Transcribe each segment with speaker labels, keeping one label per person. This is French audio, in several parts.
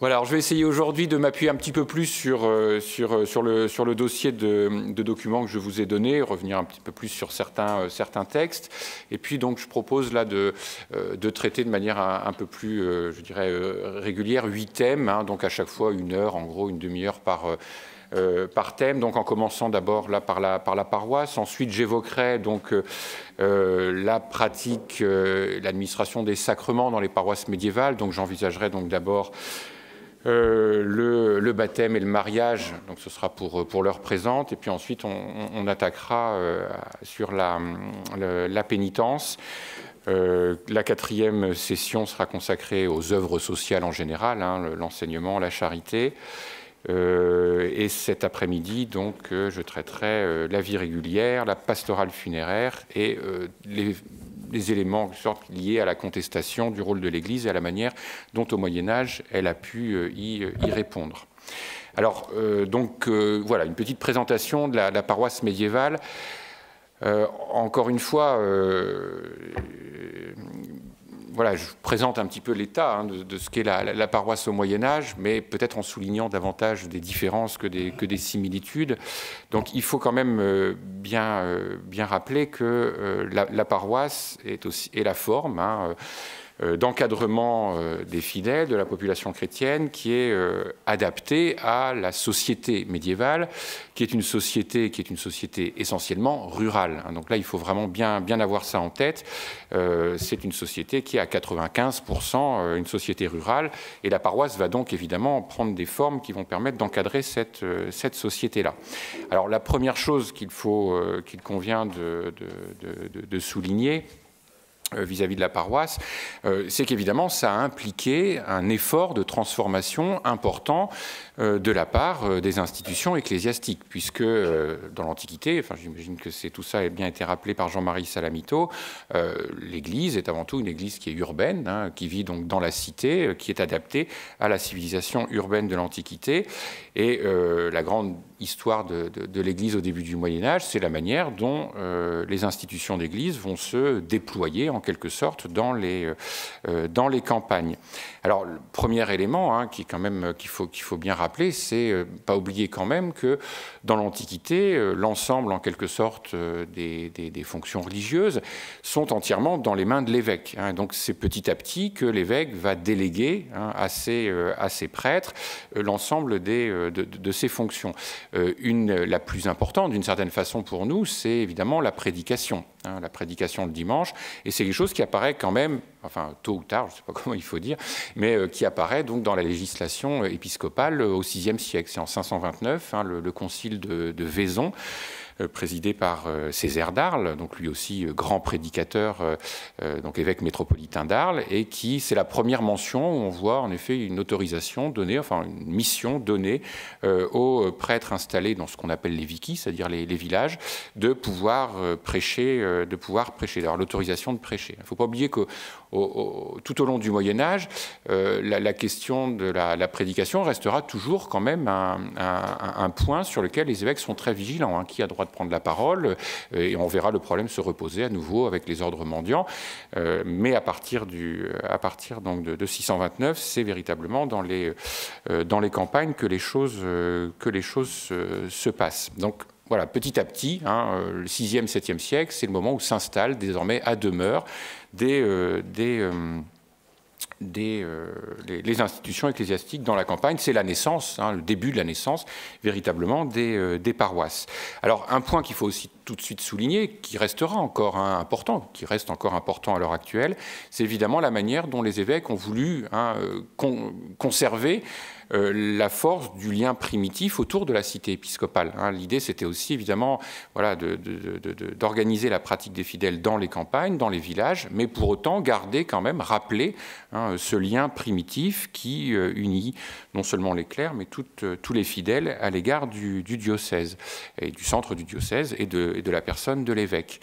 Speaker 1: Voilà, alors je vais essayer aujourd'hui de m'appuyer un petit peu plus sur le dossier de documents que je vous ai donné, revenir un petit peu plus sur certains textes. Et puis donc je propose là de traiter de manière un peu plus, je dirais, régulière, 8 thèmes, hein, donc à chaque fois 1 heure, en gros une demi-heure par thème, donc en commençant d'abord là par la paroisse. Ensuite, j'évoquerai donc la pratique, l'administration des sacrements dans les paroisses médiévales. Donc j'envisagerai donc d'abord le baptême et le mariage, donc ce sera pour l'heure présente, et puis ensuite on attaquera sur la pénitence. La 4e session sera consacrée aux œuvres sociales en général, hein, l'enseignement, la charité. Et cet après-midi, donc, je traiterai la vie régulière, la pastorale funéraire et les éléments en sorte liés à la contestation du rôle de l'Église et à la manière dont au Moyen-Âge elle a pu y répondre. Alors, voilà, une petite présentation de la paroisse médiévale. Encore une fois, voilà, je vous présente un petit peu l'état, hein, de ce qu'est la paroisse au Moyen-Âge, mais peut-être en soulignant davantage des différences que des similitudes. Donc il faut quand même bien rappeler que la paroisse est la forme, hein, d'encadrement des fidèles, de la population chrétienne, qui est adaptée à la société médiévale, qui est une société essentiellement rurale. Donc là, il faut vraiment bien avoir ça en tête. C'est une société qui est à 95% une société rurale, et la paroisse va donc évidemment prendre des formes qui vont permettre d'encadrer cette société-là. Alors la première chose qu'il convient de souligner vis-à-vis de la paroisse, c'est qu'évidemment ça a impliqué un effort de transformation important de la part des institutions ecclésiastiques, puisque dans l'Antiquité, enfin j'imagine que tout ça a bien été rappelé par Jean-Marie Salamito, l'Église est avant tout une Église qui est urbaine, hein, qui vit donc dans la cité, qui est adaptée à la civilisation urbaine de l'Antiquité, et la grande histoire de l'Église au début du Moyen-Âge, c'est la manière dont les institutions d'Église vont se déployer en quelque sorte dans les campagnes. Alors le premier élément, hein, qui est quand même qu'il faut bien rappeler, c'est pas oublier quand même que dans l'Antiquité, l'ensemble en quelque sorte des fonctions religieuses sont entièrement dans les mains de l'évêque. Hein. Donc c'est petit à petit que l'évêque va déléguer, hein, à ses prêtres l'ensemble de ces fonctions. La plus importante d'une certaine façon pour nous, c'est évidemment la prédication. Hein, la prédication le dimanche, et c'est quelque chose qui apparaît quand même, enfin tôt ou tard, je ne sais pas comment il faut dire, mais qui apparaît donc dans la législation épiscopale au VIe siècle. C'est en 529, hein, le concile de Vaison, présidé par Césaire d'Arles, donc lui aussi grand prédicateur, donc évêque métropolitain d'Arles, et c'est la première mention où on voit en effet une autorisation donnée, enfin une mission donnée aux prêtres installés dans ce qu'on appelle les vicii, c'est-à-dire les villages, de pouvoir prêcher, alors l'autorisation de prêcher. Il ne faut pas oublier que tout au long du Moyen-Âge, la question de la prédication restera toujours quand même un point sur lequel les évêques sont très vigilants, hein, qui a droit de prendre la parole, et on verra le problème se reposer à nouveau avec les ordres mendiants, mais à partir donc de 629, c'est véritablement dans les campagnes que les choses se passent. Donc voilà, petit à petit, hein, le 6e, 7e siècle, c'est le moment où s'installent désormais à demeure les institutions ecclésiastiques dans la campagne. C'est la naissance, hein, le début de la naissance véritablement des paroisses. Alors un point qu'il faut aussi tout de suite souligner, qui restera encore important, qui reste encore important à l'heure actuelle, c'est évidemment la manière dont les évêques ont voulu, hein, conserver la force du lien primitif autour de la cité épiscopale. Hein. L'idée, c'était aussi évidemment, voilà, d'organiser la pratique des fidèles dans les campagnes, dans les villages, mais pour autant garder quand même, rappeler, hein, ce lien primitif qui unit non seulement les clercs, mais tous les fidèles à l'égard du diocèse, et du centre du diocèse et de la personne de l'évêque.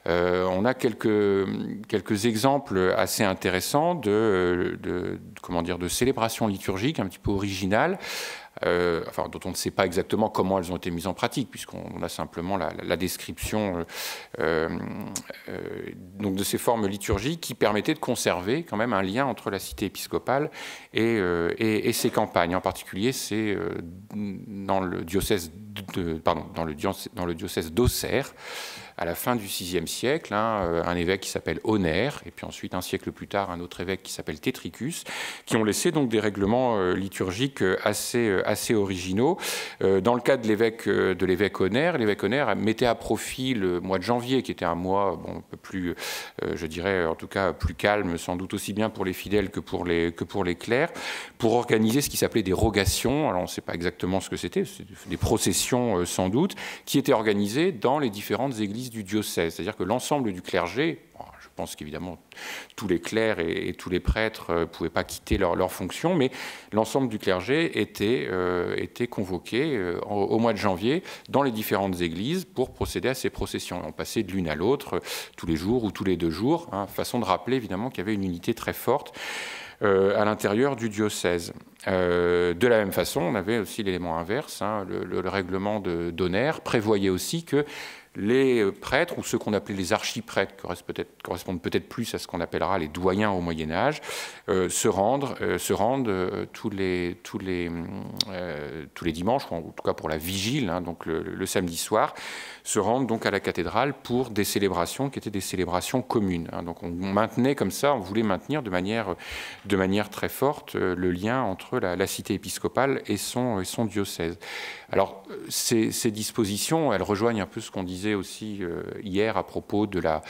Speaker 1: On a quelques exemples assez intéressants de célébrations liturgiques un petit peu originales. enfin, dont on ne sait pas exactement comment elles ont été mises en pratique, puisqu'on a simplement la description donc de ces formes liturgiques qui permettaient de conserver quand même un lien entre la cité épiscopale et ses campagnes. En particulier, c'est dans le diocèse d'Auxerre, à la fin du VIe siècle, un évêque qui s'appelle Oner, et puis ensuite, un siècle plus tard, un autre évêque qui s'appelle Tétricus, qui ont laissé donc des règlements liturgiques assez originaux. Dans le cas de l'évêque Oner, l'évêque Oner mettait à profit le mois de janvier, qui était un mois un peu plus, je dirais, en tout cas, plus calme, sans doute aussi bien pour les fidèles que pour les clercs, pour organiser ce qui s'appelait des rogations. Alors, on ne sait pas exactement ce que c'était, des processions sans doute, qui étaient organisées dans les différentes églises du diocèse. C'est-à-dire que l'ensemble du clergé, je pense qu'évidemment tous les clercs et tous les prêtres ne pouvaient pas quitter leur fonction, mais l'ensemble du clergé était convoqué au mois de janvier dans les différentes églises pour procéder à ces processions. On passait de l'une à l'autre tous les jours ou tous les 2 jours, façon de rappeler évidemment qu'il y avait une unité très forte à l'intérieur du diocèse. De la même façon, on avait aussi l'élément inverse, le règlement d'Oner prévoyait aussi que les prêtres, ou ceux qu'on appelait les archiprêtres, correspondent peut-être plus à ce qu'on appellera les doyens au Moyen-Âge, se rendent tous les dimanches, ou en tout cas pour la vigile, donc le samedi soir, se rendent donc à la cathédrale pour des célébrations qui étaient des célébrations communes. Donc on maintenait comme ça, on voulait maintenir de manière très forte le lien entre la cité épiscopale et son diocèse. Alors ces dispositions, elles rejoignent un peu ce qu'on disait aussi hier à propos de la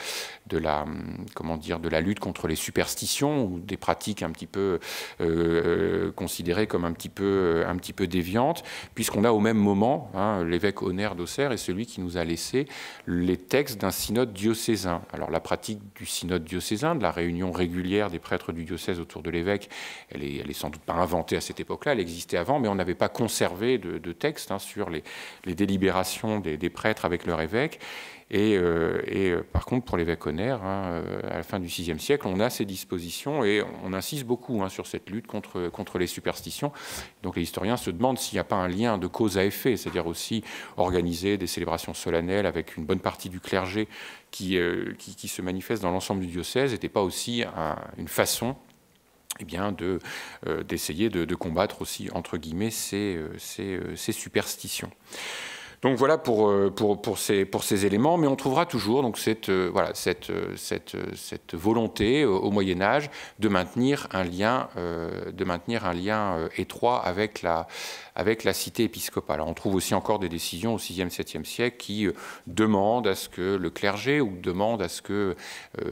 Speaker 1: lutte contre les superstitions ou des pratiques un petit peu considérées comme un petit peu déviantes, puisqu'on a au même moment, l'évêque Oner d'Auxerre est celui qui nous a laissé les textes d'un synode diocésain. Alors la pratique du synode diocésain, de la réunion régulière des prêtres du diocèse autour de l'évêque, elle est sans doute pas inventée à cette époque-là, elle existait avant, mais on n'avait pas conservé de textes sur les délibérations des prêtres avec leur évêque. Et par contre, pour l'évêque Oner, à la fin du VIe siècle, on a ces dispositions et on insiste beaucoup sur cette lutte contre les superstitions. Donc les historiens se demandent s'il n'y a pas un lien de cause à effet, c'est-à-dire aussi organiser des célébrations solennelles avec une bonne partie du clergé qui se manifeste dans l'ensemble du diocèse, n'était pas aussi une façon d'essayer de combattre aussi, entre guillemets, ces superstitions. Donc voilà pour ces éléments, mais on trouvera toujours donc cette volonté au Moyen Âge de maintenir un lien étroit avec la cité épiscopale. Alors on trouve aussi encore des décisions au VIe, VIIe siècle qui demandent à ce que le clergé ou demandent à ce que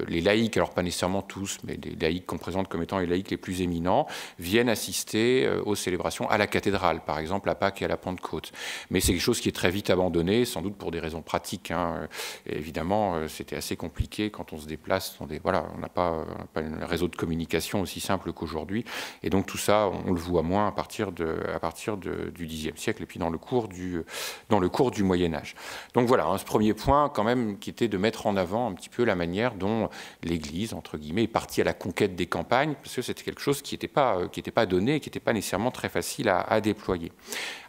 Speaker 1: les laïcs, alors pas nécessairement tous, mais les laïcs qu'on présente comme étant les laïcs les plus éminents, viennent assister aux célébrations à la cathédrale, par exemple à Pâques et à la Pentecôte. Mais c'est quelque chose qui est très vite abandonné, sans doute pour des raisons pratiques. Et évidemment, c'était assez compliqué quand on se déplace. On n'a pas un réseau de communication aussi simple qu'aujourd'hui. Et donc tout ça, on le voit moins à partir du Xe siècle et puis dans le cours du Moyen Âge. Donc voilà, ce premier point quand même qui était de mettre en avant un petit peu la manière dont l'Église, entre guillemets, est partie à la conquête des campagnes, parce que c'était quelque chose qui n'était pas donné, qui n'était pas nécessairement très facile à déployer.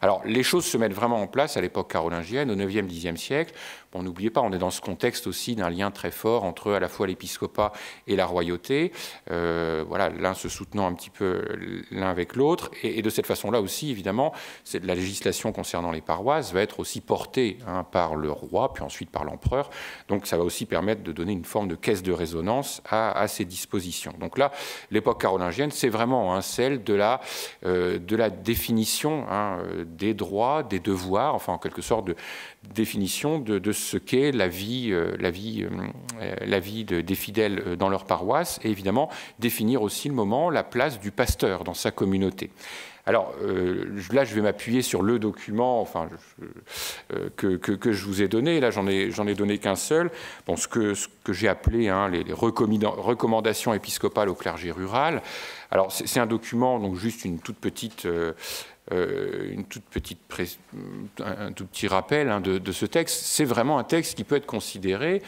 Speaker 1: Alors les choses se mettent vraiment en place à l'époque carolingienne, au IXe, Xe siècle. Bon, n'oubliez pas, on est dans ce contexte aussi d'un lien très fort entre à la fois l'épiscopat et la royauté, l'un se soutenant un petit peu l'un avec l'autre, et de cette façon-là aussi, évidemment, la législation concernant les paroisses va être aussi portée par le roi, puis ensuite par l'empereur, donc ça va aussi permettre de donner une forme de caisse de résonance à ces dispositions. Donc là, l'époque carolingienne, c'est vraiment celle de la définition des droits, des devoirs, enfin en quelque sorte de définition de ce qu'est la vie des fidèles dans leur paroisse, et évidemment définir aussi le moment, la place du pasteur dans sa communauté. Alors là, je vais m'appuyer sur le document que je vous ai donné. Là, j'en ai donné qu'un seul. Bon, ce que j'ai appelé les recommandations épiscopales au clergé rural. Alors, c'est un document, donc juste un tout petit rappel de ce texte. C'est vraiment un texte qui peut être considéré,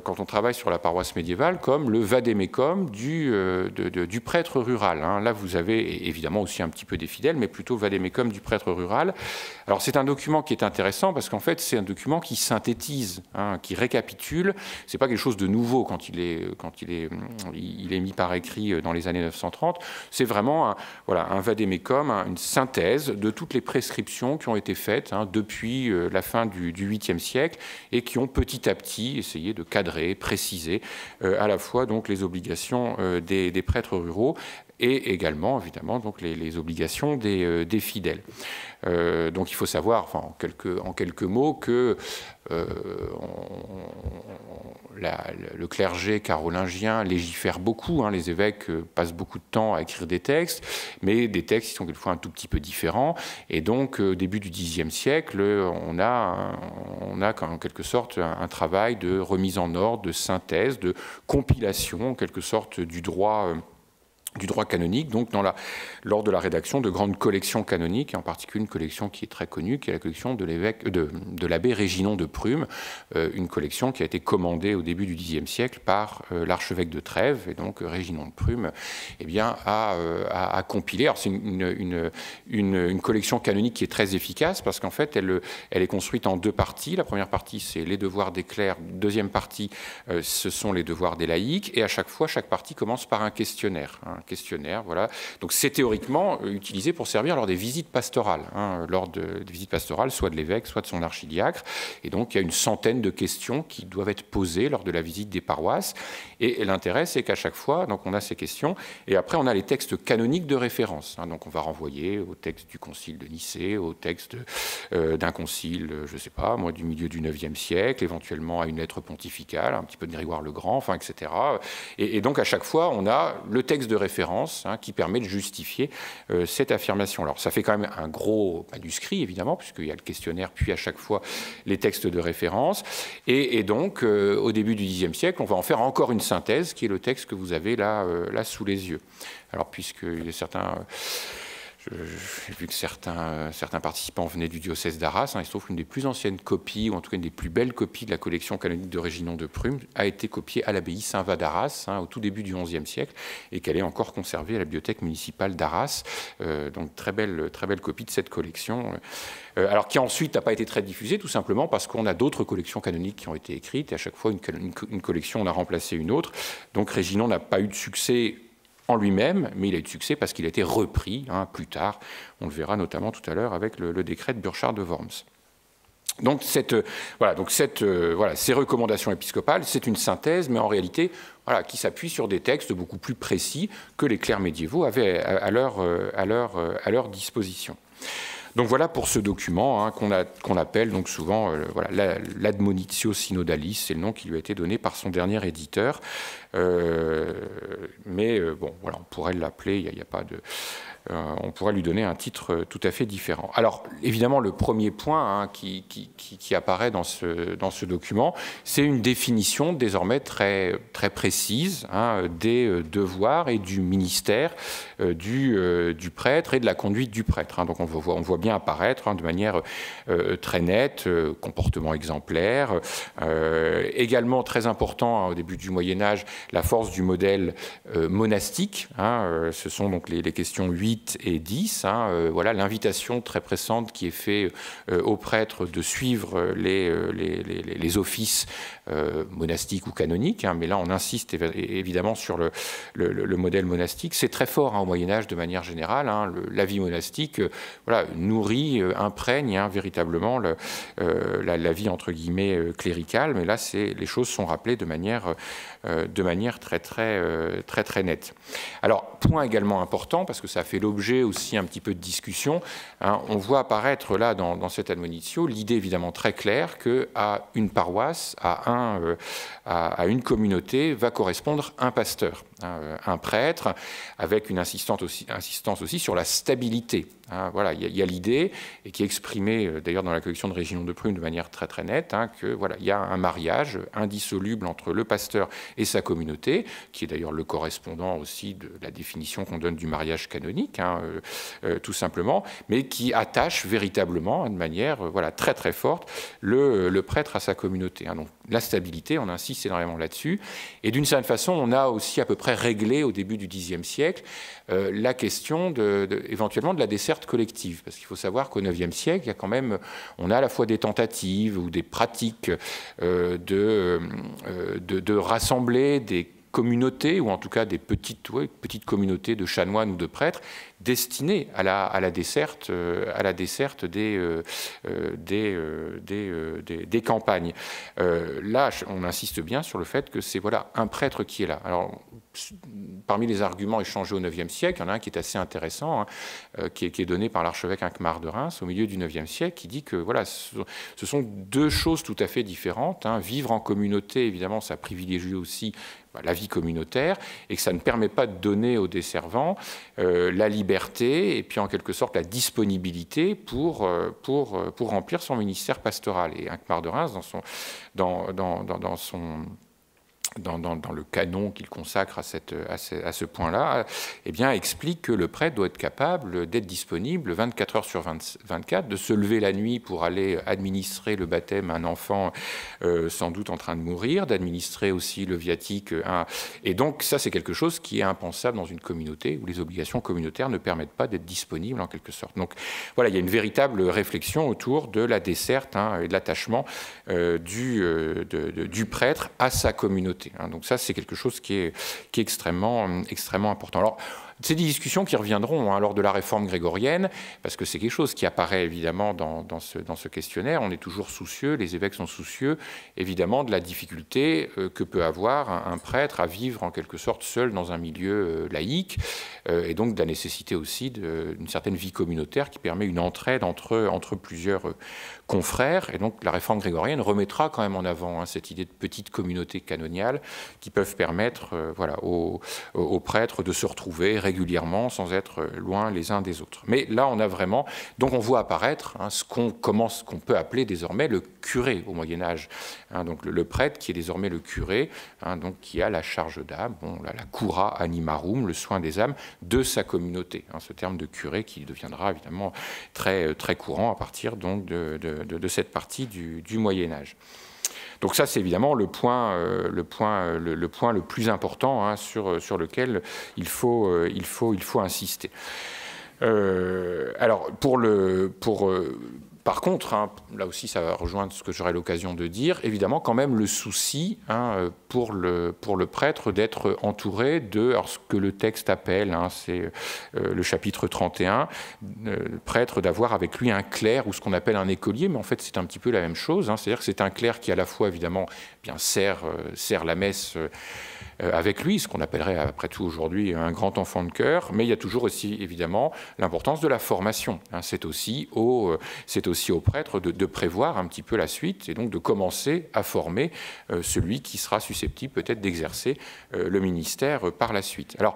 Speaker 1: quand on travaille sur la paroisse médiévale, comme le vademecum du prêtre rural. Là, vous avez évidemment aussi un petit peu des fidèles fidèle, mais plutôt vadémécum du prêtre rural. Alors c'est un document qui est intéressant parce qu'en fait c'est un document qui synthétise, hein, qui récapitule. C'est pas quelque chose de nouveau quand il est mis par écrit dans les années 930. C'est vraiment un vadémécum, une synthèse de toutes les prescriptions qui ont été faites, hein, depuis la fin du 8e siècle et qui ont petit à petit essayé de cadrer, préciser à la fois donc les obligations des prêtres ruraux et également, évidemment, donc les obligations des fidèles. Donc il faut savoir, enfin, en quelques mots, que le clergé carolingien légifère beaucoup, hein, les évêques passent beaucoup de temps à écrire des textes, mais des textes qui sont quelquefois un tout petit peu différents. Et donc, au début du Xe siècle, on a en quelque sorte un travail de remise en ordre, de synthèse, de compilation, en quelque sorte, du droit canonique, donc lors de la rédaction de grandes collections canoniques, et en particulier une collection qui est très connue, qui est la collection de l'abbé Réginon de Prume, une collection qui a été commandée au début du Xe siècle par l'archevêque de Trèves, et donc Réginon de Prume a compilé. Alors c'est une collection canonique qui est très efficace, parce qu'en fait elle est construite en deux parties. La première partie, c'est les devoirs des clercs, deuxième partie, ce sont les devoirs des laïcs, et à chaque fois, chaque partie commence par un questionnaire. Voilà. Donc c'est théoriquement utilisé pour servir lors des visites pastorales, hein, lors des visites pastorales, soit de l'évêque, soit de son archidiacre. Et donc il y a une centaine de questions qui doivent être posées lors de la visite des paroisses. Et l'intérêt, c'est qu'à chaque fois, donc on a ces questions, et après on a les textes canoniques de référence. Hein, donc on va renvoyer au texte du concile de Nicée, au texte d'un concile, je ne sais pas, moi, du milieu du IXe siècle, éventuellement à une lettre pontificale, un petit peu de Grégoire le Grand, enfin, etc. Et donc à chaque fois, on a le texte de référence, hein, qui permet de justifier cette affirmation. Alors ça fait quand même un gros manuscrit, évidemment, puisqu'il y a le questionnaire, puis à chaque fois les textes de référence. Et donc, au début du Xe siècle, on va en faire encore une synthèse, qui est le texte que vous avez là sous les yeux. Alors, puisque certains... J'ai vu que certains participants venaient du diocèse d'Arras. Hein, il se trouve qu'une des plus anciennes copies, ou en tout cas une des plus belles copies de la collection canonique de Réginon de Prume, a été copiée à l'abbaye Saint-Va d'Arras, hein, au tout début du XIe siècle, et qu'elle est encore conservée à la bibliothèque municipale d'Arras. Donc très belle copie de cette collection. Alors qui ensuite n'a pas été très diffusée, tout simplement parce qu'on a d'autres collections canoniques qui ont été écrites, et à chaque fois une collection on a remplacé une autre. Donc Réginon n'a pas eu de succès en lui-même, mais il a eu de succès parce qu'il a été repris, hein, plus tard. On le verra notamment tout à l'heure avec le décret de Burchard de Worms. Donc, ces recommandations épiscopales, c'est une synthèse, mais en réalité, qui s'appuie sur des textes beaucoup plus précis que les clercs médiévaux avaient à leur disposition. Donc voilà pour ce document, hein, qu'on appelle donc souvent l'Admonitio Synodalis, c'est le nom qui lui a été donné par son dernier éditeur. On pourrait l'appeler, il n'y a pas de... on pourrait lui donner un titre tout à fait différent. Alors, évidemment, le premier point, hein, qui apparaît dans ce document, c'est une définition désormais très, très précise, hein, des devoirs et du ministère du prêtre et de la conduite du prêtre. Hein. Donc, on voit bien apparaître, hein, de manière très nette, comportement exemplaire. Également très important, hein, au début du Moyen-Âge, la force du modèle monastique. Hein, ce sont donc les questions 8 et 10. Hein, l'invitation très pressante qui est faite aux prêtres de suivre les offices monastiques ou canoniques. Hein, mais là, on insiste évidemment sur le modèle monastique. C'est très fort, hein, au Moyen-Âge de manière générale. Hein, la vie monastique nourrit, imprègne, hein, véritablement la vie entre guillemets cléricale. Mais là, les choses sont rappelées de manière très, très nette. Alors, point également important, parce que ça fait l'objet aussi un petit peu de discussion, hein, on voit apparaître là dans cette admonitio l'idée évidemment très claire qu'à une paroisse, à une communauté, va correspondre un pasteur, hein, un prêtre, avec une insistance aussi sur la stabilité. Hein, il y a l'idée, et qui est exprimée d'ailleurs dans la collection de Réginon de Prume de manière très très nette, hein, il y a un mariage indissoluble entre le pasteur et sa communauté, qui est d'ailleurs le correspondant aussi de la définition qu'on donne du mariage canonique, hein, tout simplement, mais qui attache véritablement, hein, de manière très très forte, le prêtre à sa communauté. Hein. Donc la stabilité, on insiste énormément là-dessus. Et d'une certaine façon, on a aussi à peu près réglé au début du Xe siècle la question éventuellement de la desserte collective. Parce qu'il faut savoir qu'au IXe siècle, il y a quand même, on a à la fois des tentatives ou des pratiques de rassembler des communautés, ou en tout cas des petites communautés de chanoines ou de prêtres, destinées à la desserte des campagnes. Là, on insiste bien sur le fait que c'est un prêtre qui est là. Alors, parmi les arguments échangés au IXe siècle, il y en a un qui est assez intéressant, qui est donné par l'archevêque Hincmar de Reims au milieu du IXe siècle, qui dit que ce sont deux choses tout à fait différentes. Vivre en communauté, évidemment, ça privilégie aussi la vie communautaire, et que ça ne permet pas de donner aux desservants la liberté et puis en quelque sorte la disponibilité pour remplir son ministère pastoral. Et Hincmar de Reims, dans le canon qu'il consacre à ce point-là, eh bien, explique que le prêtre doit être capable d'être disponible 24 heures sur 24, de se lever la nuit pour aller administrer le baptême à un enfant sans doute en train de mourir, d'administrer aussi le viatique. Et donc, ça, c'est quelque chose qui est impensable dans une communauté où les obligations communautaires ne permettent pas d'être disponibles en quelque sorte. Donc, voilà, il y a une véritable réflexion autour de la desserte et de l'attachement du prêtre à sa communauté. Donc ça, c'est quelque chose qui est extrêmement important. Alors, c'est des discussions qui reviendront lors de la réforme grégorienne, parce que c'est quelque chose qui apparaît évidemment dans ce questionnaire. On est toujours soucieux, les évêques sont soucieux, évidemment, de la difficulté que peut avoir un prêtre à vivre en quelque sorte seul dans un milieu laïque, et donc de la nécessité aussi d'une certaine vie communautaire qui permet une entraide entre plusieurs confrères. Et donc la réforme grégorienne remettra quand même en avant cette idée de petites communautés canoniales qui peuvent permettre aux prêtres de se retrouver régulièrement sans être loin les uns des autres. Mais là, on a vraiment... Donc on voit apparaître ce qu'on peut appeler désormais le curé au Moyen-Âge. Donc le prêtre qui est désormais le curé, donc qui a la charge d'âme, la cura animarum, le soin des âmes de sa communauté. Ce terme de curé qui deviendra évidemment très, très courant à partir donc de cette partie du Moyen-Âge. Donc ça, c'est évidemment le point le plus important sur lequel il faut insister. Alors, par contre, là aussi, ça va rejoindre ce que j'aurai l'occasion de dire, évidemment, quand même le souci pour le prêtre d'être entouré alors ce que le texte appelle, c'est le chapitre 31, le prêtre d'avoir avec lui un clerc ou ce qu'on appelle un écolier, mais en fait c'est un petit peu la même chose, c'est-à-dire que c'est un clerc qui à la fois évidemment bien sert la messe avec lui, ce qu'on appellerait après tout aujourd'hui un grand enfant de chœur, mais il y a toujours aussi évidemment l'importance de la formation. C'est aussi au prêtre de prévoir un petit peu la suite et donc de commencer à former celui qui sera susceptible peut-être d'exercer le ministère par la suite. Alors,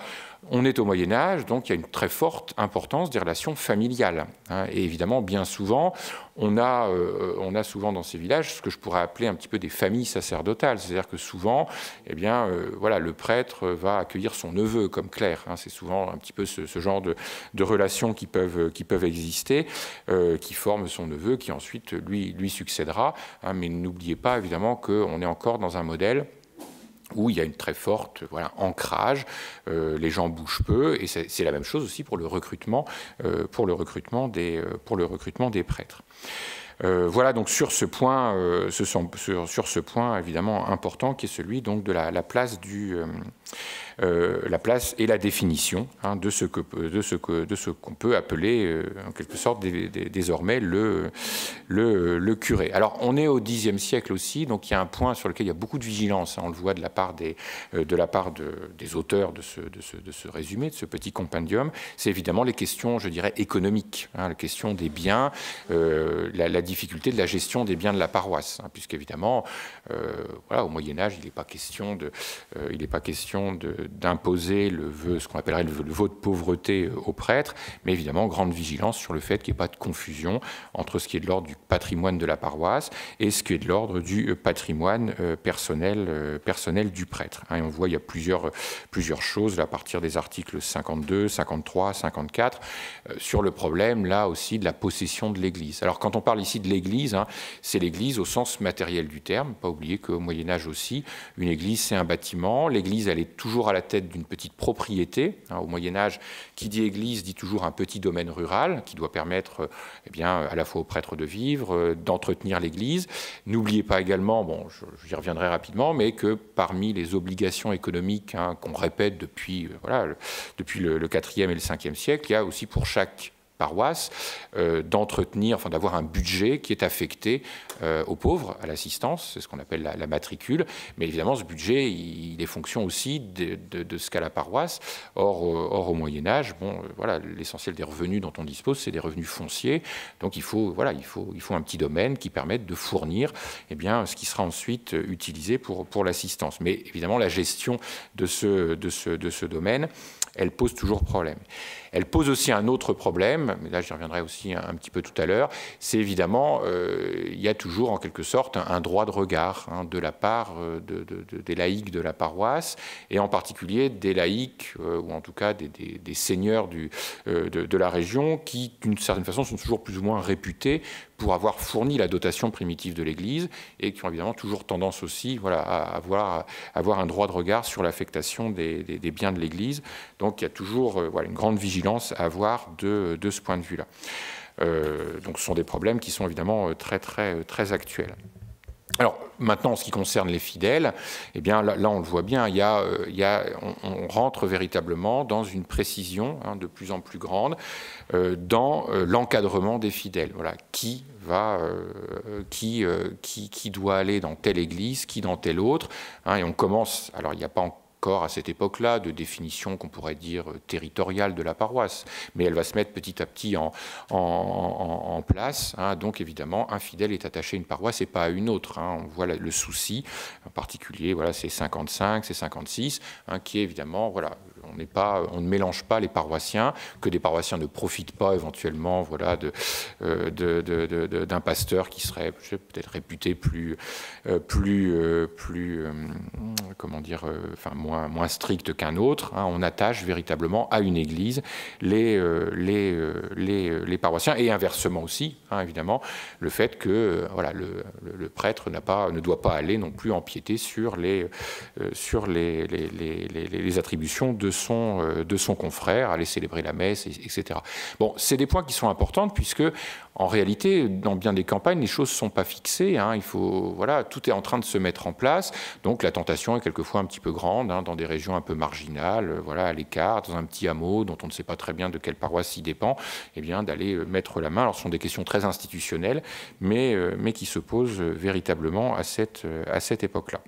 Speaker 1: on est au Moyen-Âge, donc il y a une très forte importance des relations familiales. Et évidemment, bien souvent, on a souvent dans ces villages ce que je pourrais appeler un petit peu des familles sacerdotales. C'est-à-dire que souvent, le prêtre va accueillir son neveu comme clerc. C'est souvent un petit peu ce genre de relations qui peuvent exister, qui forment son neveu, qui ensuite lui succédera. Mais n'oubliez pas évidemment qu'on est encore dans un modèle où il y a une très forte ancrage, les gens bougent peu, et c'est la même chose aussi pour le recrutement des prêtres. Voilà donc sur ce point, sur ce point évidemment important qui est celui donc de la place la place et la définition de ce qu'on peut appeler en quelque sorte désormais le curé. Alors on est au Xe siècle aussi, donc il y a un point sur lequel il y a beaucoup de vigilance, on le voit de la part des auteurs de ce résumé, de ce petit compendium, c'est évidemment les questions, je dirais, économiques, la question des biens, la difficulté de la gestion des biens de la paroisse, puisqu'évidemment, au Moyen-Âge, il n'est pas question d'imposer ce qu'on appellerait le vœu de pauvreté aux prêtres, mais évidemment, grande vigilance sur le fait qu'il n'y ait pas de confusion entre ce qui est de l'ordre du patrimoine de la paroisse et ce qui est de l'ordre du patrimoine personnel du prêtre. Et on voit, il y a plusieurs choses là, à partir des articles 52, 53, 54, sur le problème, là aussi, de la possession de l'Église. Alors, quand on parle ici partie de l'Église, hein, c'est l'Église au sens matériel du terme. Pas oublier qu'au Moyen-Âge aussi, une église, c'est un bâtiment. L'Église, elle est toujours à la tête d'une petite propriété. Hein, au Moyen-Âge, qui dit église dit toujours un petit domaine rural qui doit permettre eh bien, à la fois aux prêtres de vivre, d'entretenir l'Église. N'oubliez pas également, bon, j'y reviendrai rapidement, mais que parmi les obligations économiques hein, qu'on répète depuis, depuis le 4e et le 5e siècle, il y a aussi pour chaque paroisse, d'entretenir, enfin d'avoir un budget qui est affecté aux pauvres, à l'assistance, c'est ce qu'on appelle la matricule, mais évidemment ce budget, il est fonction aussi de ce qu'a la paroisse. Or au Moyen-Âge, bon, voilà, l'essentiel des revenus dont on dispose, c'est des revenus fonciers, donc il faut un petit domaine qui permette de fournir eh bien, ce qui sera ensuite utilisé pour l'assistance. Mais évidemment, la gestion de ce domaine, elle pose toujours problème. Elle pose aussi un autre problème, mais là j'y reviendrai aussi un petit peu tout à l'heure, c'est évidemment, il y a toujours en quelque sorte un droit de regard hein, de la part des laïcs de la paroisse, et en particulier des laïcs, ou en tout cas des seigneurs de la région, qui d'une certaine façon sont toujours plus ou moins réputés pour avoir fourni la dotation primitive de l'Église, et qui ont évidemment toujours tendance aussi voilà, à avoir un droit de regard sur l'affectation des biens de l'Église. Donc il y a toujours voilà, une grande vigilance à avoir de ce point de vue-là. Donc ce sont des problèmes qui sont évidemment très actuels. Alors maintenant, en ce qui concerne les fidèles, eh bien, là on le voit bien, on rentre véritablement dans une précision hein, de plus en plus grande dans l'encadrement des fidèles. Voilà, qui doit aller dans telle église, qui dans telle autre, hein, et on commence. Alors il n'y a pas encore à cette époque-là de définition qu'on pourrait dire territoriale de la paroisse, mais elle va se mettre petit à petit en place. Hein. Donc évidemment, un fidèle est attaché à une paroisse et pas à une autre. Hein. On voit le souci, en particulier, voilà, c'est 55, c'est 56, hein, qui est évidemment, voilà, on ne mélange pas les paroissiens, que des paroissiens ne profitent pas éventuellement voilà, d'un pasteur qui serait peut-être réputé comment dire, enfin, moins strict qu'un autre. Hein. On attache véritablement à une église les paroissiens, et inversement aussi, hein, évidemment, le fait que voilà, le prêtre ne doit pas aller non plus empiéter sur les attributions de son confrère, aller célébrer la messe, etc. Bon, c'est des points qui sont importants puisque, en réalité, dans bien des campagnes, les choses ne sont pas fixées. Hein. Voilà, tout est en train de se mettre en place. Donc la tentation est quelquefois un petit peu grande, hein, dans des régions un peu marginales, voilà, à l'écart, dans un petit hameau dont on ne sait pas très bien de quelle paroisse y dépend, eh bien, d'aller mettre la main. Alors ce sont des questions très institutionnelles, mais qui se posent véritablement à cette époque-là.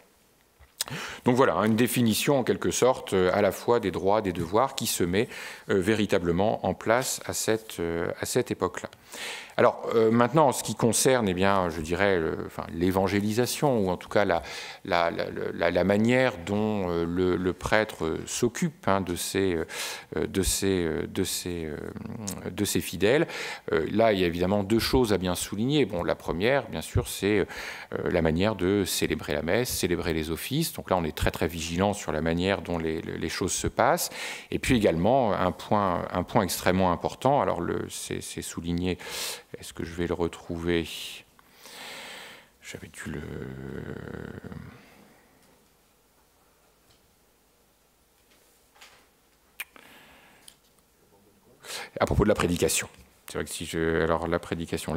Speaker 1: Donc voilà, une définition en quelque sorte à la fois des droits, des devoirs qui se met véritablement en place à cette époque-là. Alors maintenant, en ce qui concerne, eh bien, je dirais, l'évangélisation, ou en tout cas la manière dont le prêtre s'occupe hein, de ses fidèles, là, il y a évidemment deux choses à bien souligner. Bon, la première, bien sûr, c'est la manière de célébrer la messe, célébrer les offices. Donc là, on est très vigilant sur la manière dont les choses se passent. Et puis également, un point extrêmement important, alors c'est souligné. Est-ce que je vais le retrouver? J'avais dû le... À propos de la prédication. C'est vrai que si je... Alors, la prédication...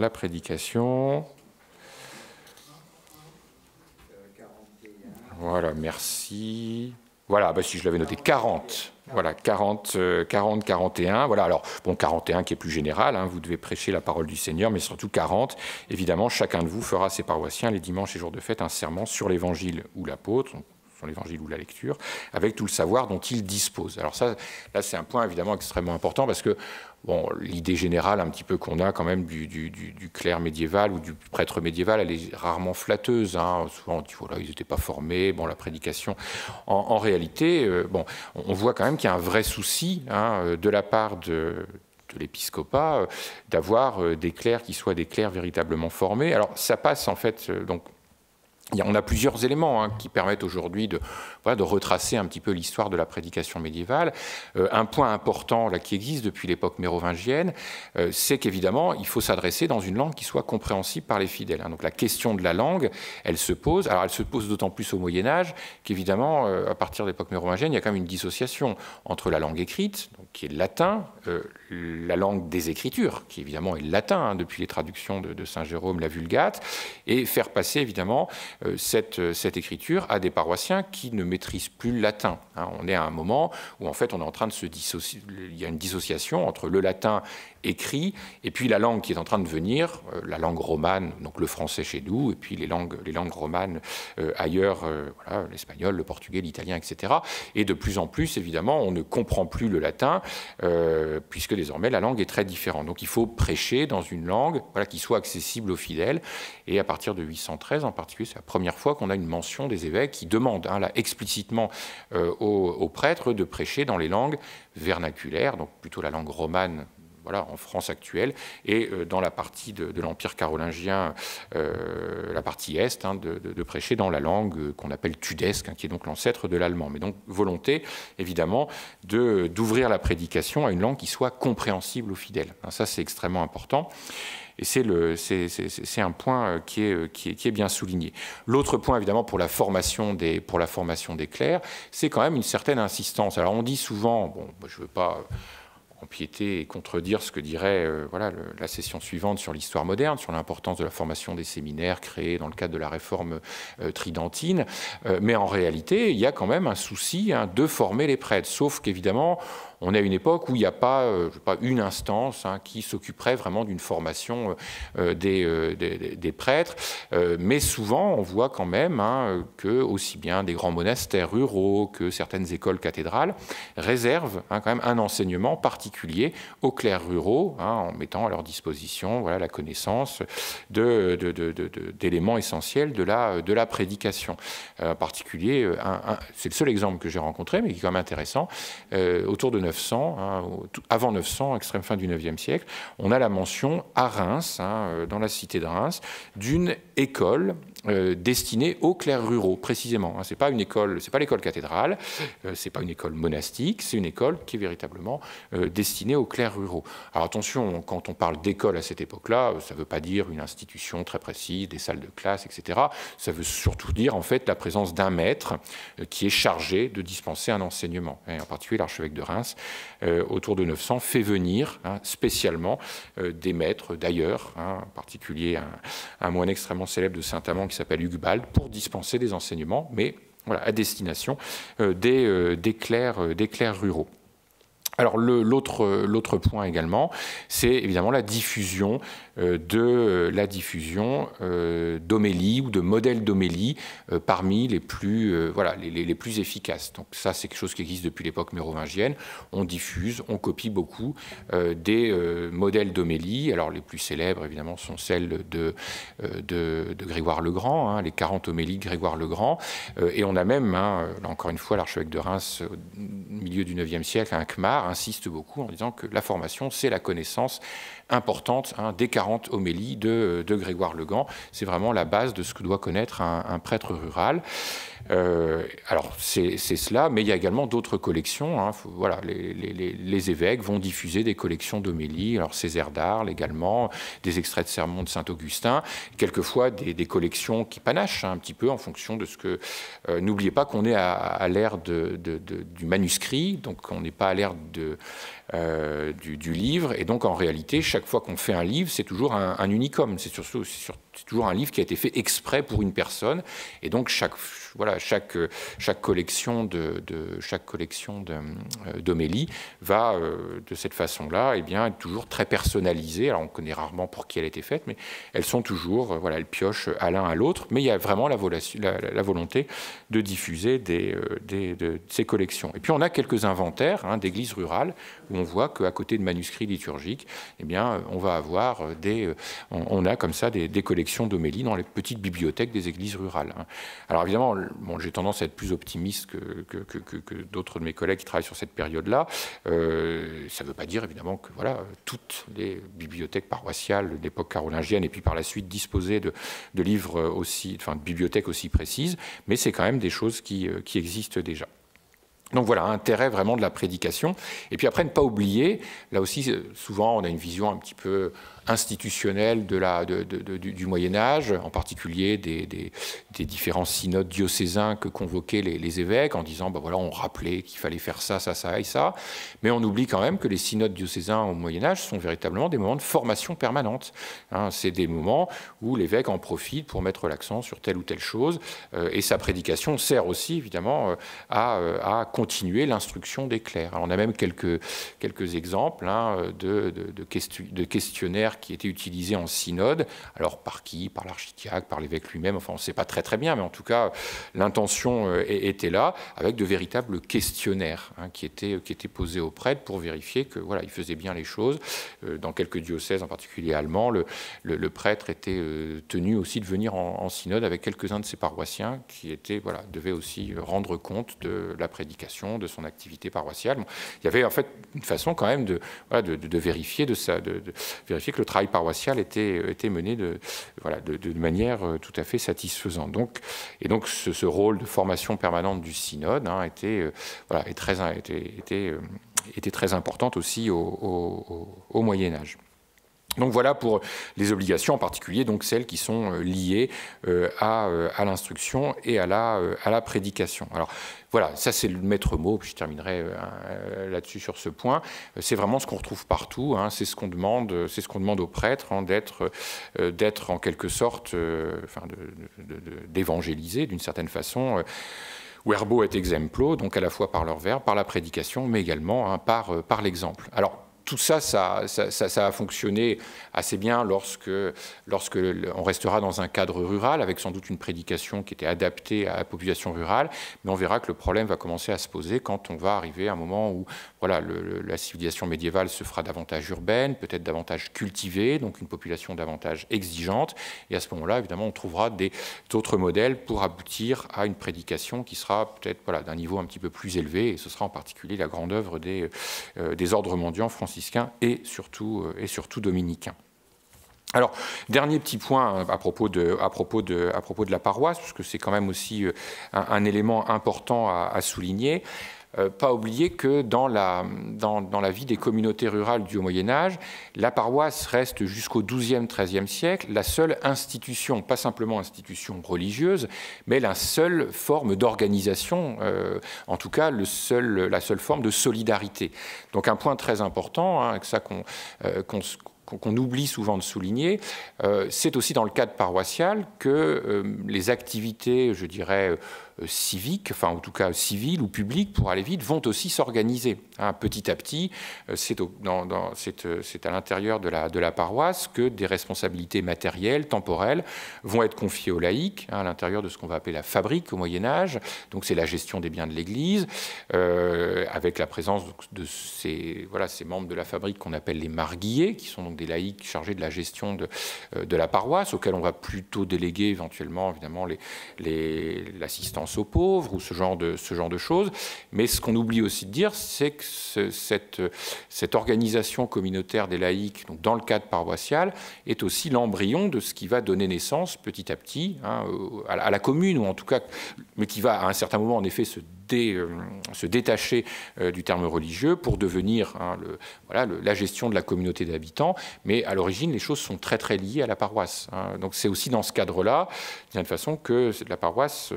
Speaker 1: Voilà, merci. Voilà, bah, si je l'avais noté, 40. Voilà, 41. Voilà, alors, bon, 41 qui est plus général, hein, vous devez prêcher la parole du Seigneur, mais surtout 40. Évidemment, chacun de vous fera ses paroissiens les dimanches et jours de fête un serment sur l'évangile ou l'apôtre, sur l'évangile ou la lecture, avec tout le savoir dont il dispose. Alors ça, là, c'est un point évidemment extrêmement important parce que, bon, l'idée générale un petit peu qu'on a quand même du clerc médiéval ou du prêtre médiéval, elle est rarement flatteuse. Hein. Souvent, on dit, voilà, ils n'étaient pas formés, bon, la prédication. En réalité, bon, on voit quand même qu'il y a un vrai souci hein, de la part de l'épiscopat d'avoir des clercs qui soient des clercs véritablement formés. Alors, ça passe en fait, donc, On a plusieurs éléments qui permettent aujourd'hui de retracer un petit peu l'histoire de la prédication médiévale. Un point important là, qui existe depuis l'époque mérovingienne, c'est qu'évidemment, il faut s'adresser dans une langue qui soit compréhensible par les fidèles. Donc la question de la langue, elle se pose. Alors elle se pose d'autant plus au Moyen-Âge qu'évidemment, à partir de l'époque mérovingienne, il y a quand même une dissociation entre la langue écrite, donc, qui est le latin, la langue des Écritures, qui évidemment est le latin, depuis les traductions de Saint Jérôme, la Vulgate, et faire passer évidemment cette écriture à des paroissiens qui ne maîtrisent plus le latin. On est à un moment où en fait on est en train de se dissocier, il y a une dissociation entre le latin écrit et puis la langue qui est en train de venir, la langue romane, donc le français chez nous, et puis les langues romanes ailleurs, voilà, l'espagnol, le portugais, l'italien, etc. Et de plus en plus, évidemment, on ne comprend plus le latin, puisque désormais la langue est très différente. Donc il faut prêcher dans une langue qui soit accessible aux fidèles. Et à partir de 813, en particulier, c'est la première fois qu'on a une mention des évêques qui demandent là, explicitement aux prêtres de prêcher dans les langues vernaculaires, donc plutôt la langue romane, voilà, en France actuelle, et dans la partie de l'Empire carolingien, la partie est, de prêcher dans la langue qu'on appelle tudesque, qui est donc l'ancêtre de l'allemand. Mais donc volonté, évidemment, d'ouvrir la prédication à une langue qui soit compréhensible aux fidèles. Ça, c'est extrêmement important. Et c'est un point qui est bien souligné. L'autre point, évidemment, pour la formation des clercs, c'est quand même une certaine insistance. Alors on dit souvent, bon, je ne veux pas empiéter et contredire ce que dirait la session suivante sur l'histoire moderne, sur l'importance de la formation des séminaires créés dans le cadre de la réforme tridentine. Mais en réalité, il y a quand même un souci de former les prêtres. Sauf qu'évidemment, on est à une époque où il n'y a pas une instance qui s'occuperait vraiment d'une formation des prêtres. Mais souvent, on voit quand même que aussi bien des grands monastères ruraux que certaines écoles cathédrales réservent quand même un enseignement particulier aux clercs ruraux, en mettant à leur disposition la connaissance d'éléments essentiels de la prédication. En particulier, c'est le seul exemple que j'ai rencontré, mais qui est quand même intéressant, autour de 900, avant 900, extrême fin du IXe siècle, on a la mention à Reims, dans la cité de Reims, d'une école destinée aux clercs ruraux, précisément. C'est pas l'école cathédrale, c'est pas une école monastique, c'est une école qui est véritablement destinée aux clercs ruraux. Alors attention, quand on parle d'école à cette époque-là, ça ne veut pas dire une institution très précise, des salles de classe, etc. Ça veut surtout dire en fait la présence d'un maître qui est chargé de dispenser un enseignement. Et en particulier l'archevêque de Reims, autour de 900, fait venir spécialement des maîtres d'ailleurs, en particulier un moine extrêmement célèbre de Saint-Amand qui s'appelle Huguebald, pour dispenser des enseignements, mais à destination des clercs ruraux. Alors l'autre point également, c'est évidemment la diffusion d'homélie ou de modèles d'homélie parmi les plus efficaces. Donc ça, c'est quelque chose qui existe depuis l'époque mérovingienne. On diffuse, on copie beaucoup des modèles d'homélie. Alors les plus célèbres, évidemment, sont celles de Grégoire le Grand, les 40 homélies de Grégoire le Grand. Et on a même, là encore une fois, l'archevêque de Reims, au milieu du IXe siècle, un Khmar, insiste beaucoup en disant que la formation, c'est la connaissance importante des 40 homélies de Grégoire le Grand. C'est vraiment la base de ce que doit connaître un prêtre rural. Alors c'est cela, mais il y a également d'autres collections. Les évêques vont diffuser des collections d'homélies, alors Césaire d'Arles également, des extraits de sermons de Saint-Augustin, quelquefois des collections qui panachent un petit peu en fonction de ce que... N'oubliez pas qu'on est à l'ère du manuscrit, donc on n'est pas à l'ère du livre, et donc en réalité, chaque fois qu'on fait un livre, c'est toujours un unicum, c'est toujours un livre qui a été fait exprès pour une personne, et donc chaque collection d'homélie va de cette façon-là être toujours très personnalisée. Alors on connaît rarement pour qui elle a été faite, mais elles sont toujours, elles piochent à l'un à l'autre, mais il y a vraiment la volonté de diffuser de ces collections. Et puis on a quelques inventaires d'églises rurales rurales, où on voit qu'à côté de manuscrits liturgiques, eh bien, on va avoir on a comme ça des collections d'homélies dans les petites bibliothèques des églises rurales. Alors évidemment, bon, j'ai tendance à être plus optimiste que d'autres de mes collègues qui travaillent sur cette période-là. Ça ne veut pas dire évidemment que voilà, toutes les bibliothèques paroissiales d'époque carolingienne et puis par la suite disposaient de livres aussi, enfin de bibliothèques aussi précises, mais c'est quand même des choses qui existent déjà. Donc voilà, intérêt vraiment de la prédication. Et puis après, ne pas oublier, là aussi, souvent on a une vision un petit peu institutionnelle du Moyen-Âge, en particulier des différents synodes diocésains que convoquaient les évêques, en disant, ben voilà, on rappelait qu'il fallait faire ça, ça, ça et ça. Mais on oublie quand même que les synodes diocésains au Moyen-Âge sont véritablement des moments de formation permanente. C'est des moments où l'évêque en profite pour mettre l'accent sur telle ou telle chose, et sa prédication sert aussi, évidemment, à continuer l'instruction des clercs. Alors, on a même quelques exemples de questionnaires qui étaient utilisés en synode. Alors, par qui? Par l'archidiacre, par l'évêque lui-même. Enfin, on ne sait pas très bien, mais en tout cas, l'intention était là, avec de véritables questionnaires qui étaient posés aux prêtres pour vérifier que voilà, ils faisaient bien les choses. Dans quelques diocèses, en particulier allemands, le prêtre était tenu aussi de venir en synode avec quelques-uns de ses paroissiens qui devaient aussi rendre compte de la prédication, de son activité paroissiale. Bon, il y avait en fait une façon quand même de vérifier, de vérifier que le travail paroissial était mené de manière tout à fait satisfaisante. Donc ce rôle de formation permanente du synode était très importante aussi au Moyen-Âge. Donc voilà pour les obligations, en particulier donc celles qui sont liées à l'instruction et à la prédication. Alors voilà, ça c'est le maître mot, puis je terminerai là-dessus sur ce point. C'est vraiment ce qu'on retrouve partout, c'est ce qu'on demande aux prêtres, d'être en quelque sorte, d'évangéliser d'une certaine façon. Verbo et exemplo, donc à la fois par leur verbe, par la prédication, mais également par l'exemple. Alors, tout ça a fonctionné assez bien lorsque on restera dans un cadre rural, avec sans doute une prédication qui était adaptée à la population rurale, mais on verra que le problème va commencer à se poser quand on va arriver à un moment où la civilisation médiévale se fera davantage urbaine, peut-être davantage cultivée, donc une population davantage exigeante, et à ce moment-là, évidemment, on trouvera d'autres modèles pour aboutir à une prédication qui sera peut-être d'un niveau un petit peu plus élevé, et ce sera en particulier la grande œuvre des ordres mendiants franciscains et surtout dominicains. Alors, dernier petit point à propos de la paroisse, parce que c'est quand même aussi un élément important à souligner. Pas oublier que dans la vie des communautés rurales du Haut-Moyen-Âge, la paroisse reste jusqu'au XIIe, XIIIe siècle la seule institution, pas simplement institution religieuse, mais la seule forme d'organisation, en tout cas la seule forme de solidarité. Donc un point très important, ça qu'on oublie souvent de souligner, c'est aussi dans le cadre paroissial que les activités, je dirais, civiques, enfin en tout cas civiles ou publiques, pour aller vite, vont aussi s'organiser. Petit à petit, c'est à l'intérieur de la paroisse que des responsabilités matérielles, temporelles, vont être confiées aux laïcs, à l'intérieur de ce qu'on va appeler la fabrique au Moyen-Âge. Donc c'est la gestion des biens de l'Église, avec la présence de ces membres de la fabrique qu'on appelle les marguilliers, qui sont donc des laïcs chargés de la gestion de la paroisse, auxquels on va plutôt déléguer éventuellement évidemment l'assistance aux pauvres ou ce genre de choses. Mais ce qu'on oublie aussi de dire, c'est que cette organisation communautaire des laïcs, donc dans le cadre paroissial, est aussi l'embryon de ce qui va donner naissance petit à petit à la commune, ou en tout cas, mais qui va à un certain moment en effet se détacher du terme religieux pour devenir la gestion de la communauté d'habitants, mais à l'origine les choses sont très très liées à la paroisse. Donc c'est aussi dans ce cadre-là, d'une façon que la paroisse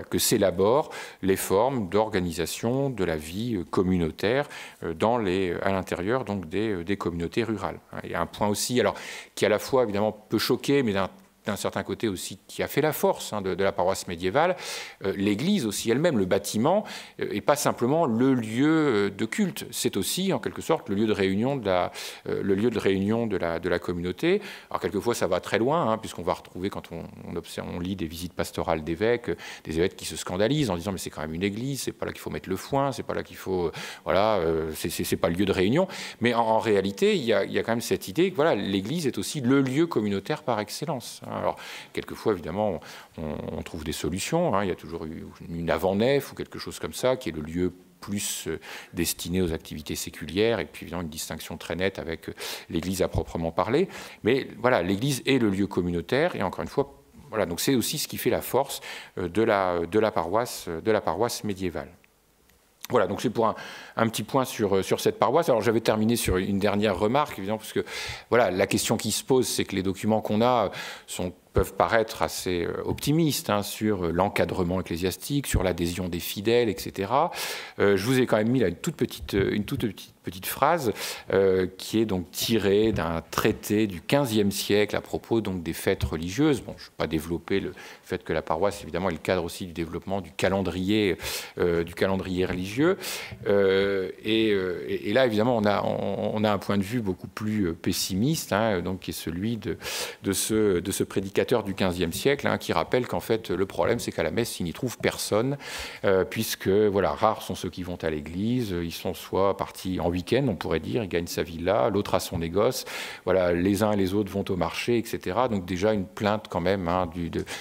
Speaker 1: que s'élaborent les formes d'organisation de la vie communautaire à l'intérieur donc des communautés rurales. Il y a un point aussi, alors qui à la fois évidemment peut choquer, mais d'un d'un certain côté aussi qui a fait la force de la paroisse médiévale, l'église aussi elle-même, le bâtiment, n'est pas simplement le lieu de culte, c'est aussi en quelque sorte le lieu de réunion de la communauté. Alors quelquefois ça va très loin, puisqu'on va retrouver quand on lit des visites pastorales d'évêques, des évêques qui se scandalisent en disant mais c'est quand même une église, c'est pas là qu'il faut mettre le foin, c'est pas là qu'il faut, voilà, c'est pas le lieu de réunion. Mais en réalité, il y a quand même cette idée que voilà, l'église est aussi le lieu communautaire par excellence. Alors, quelquefois, évidemment, on trouve des solutions. Il y a toujours eu une avant-nef ou quelque chose comme ça, qui est le lieu plus destiné aux activités séculières, et puis évidemment une distinction très nette avec l'Église à proprement parler. Mais voilà, l'Église est le lieu communautaire, et encore une fois, voilà, donc c'est aussi ce qui fait la force de la paroisse médiévale. Voilà, donc c'est pour un petit point sur cette paroisse. Alors j'avais terminé sur une dernière remarque, évidemment, parce que voilà, la question qui se pose, c'est que les documents qu'on a peuvent paraître assez optimistes sur l'encadrement ecclésiastique, sur l'adhésion des fidèles, etc. Je vous ai quand même mis là une toute petite phrase qui est donc tirée d'un traité du XVe siècle à propos donc des fêtes religieuses. Bon, je ne vais pas développer le fait que la paroisse, évidemment, est le cadre aussi du développement du calendrier religieux. Et là, évidemment, on a un point de vue beaucoup plus pessimiste, donc qui est celui de ce prédicateur du XVe siècle, qui rappelle qu'en fait, le problème, c'est qu'à la messe, il n'y trouve personne, puisque voilà, rares sont ceux qui vont à l'église. Ils sont soit partis en week-end, on pourrait dire, il gagne sa vie là, l'autre a son négoce, voilà, les uns et les autres vont au marché, etc. Donc déjà une plainte quand même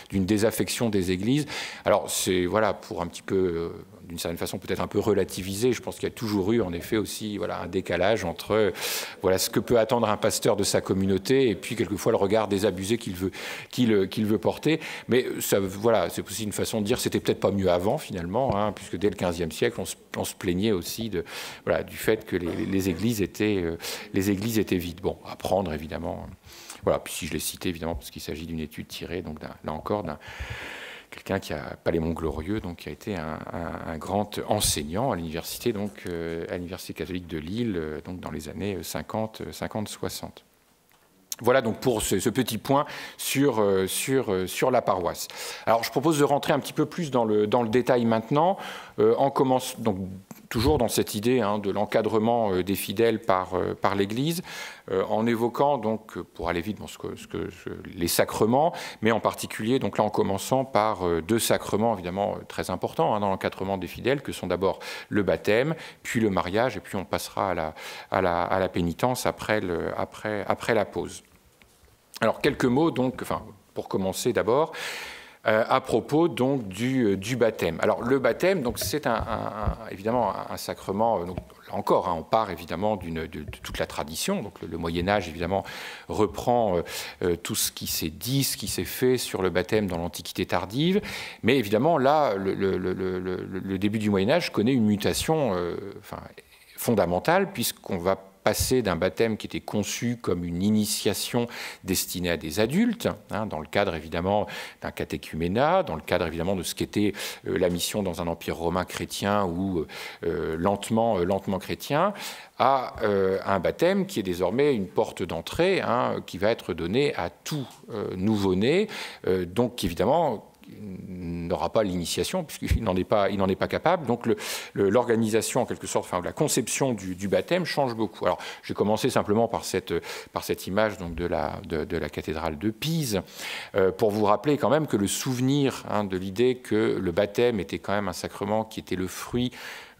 Speaker 1: d'une désaffection des églises. Alors c'est voilà, pour un petit peu d'une certaine façon peut-être un peu relativisé. Je pense qu'il y a toujours eu en effet aussi voilà, un décalage entre voilà, ce que peut attendre un pasteur de sa communauté et puis quelquefois le regard désabusé qu'il veut porter. Mais ça, voilà, c'est aussi une façon de dire c'était peut-être pas mieux avant finalement, puisque dès le XVe siècle on se plaignait aussi voilà, du fait que les églises étaient vides. Bon, à prendre évidemment. Voilà, puis si je l'ai cité évidemment parce qu'il s'agit d'une étude tirée donc là encore d'un quelqu'un qui a pas les Monts Glorieux, donc qui a été un grand enseignant à l'université, donc à l'université catholique de Lille, donc dans les années 50-60. Voilà donc pour ce petit point sur la paroisse. Alors je propose de rentrer un petit peu plus dans le détail maintenant, en commençant donc toujours dans cette idée de l'encadrement des fidèles par l'Église, en évoquant donc, pour aller vite, les sacrements, mais en particulier donc là en commençant par deux sacrements évidemment très importants dans l'encadrement des fidèles, que sont d'abord le baptême, puis le mariage, et puis on passera à la pénitence après la pause. Alors quelques mots donc, pour commencer d'abord. À propos donc du baptême. Alors le baptême, donc c'est évidemment un sacrement. Donc, là encore, on part évidemment de toute la tradition. Donc le Moyen Âge évidemment reprend tout ce qui s'est dit, ce qui s'est fait sur le baptême dans l'Antiquité tardive. Mais évidemment là, le début du Moyen Âge connaît une mutation fondamentale, puisqu'on va passer d'un baptême qui était conçu comme une initiation destinée à des adultes, dans le cadre évidemment d'un catéchuménat, dans le cadre évidemment de ce qu'était la mission dans un empire romain chrétien ou lentement chrétien, à un baptême qui est désormais une porte d'entrée qui va être donnée à tout nouveau-né, donc évidemment n'aura pas l'initiation puisqu'il n'en est pas capable. Donc l'organisation en quelque sorte, la conception du baptême change beaucoup. Alors j'ai commencé simplement par cette image donc de la cathédrale de Pise pour vous rappeler quand même que le souvenir de l'idée que le baptême était quand même un sacrement qui était le fruit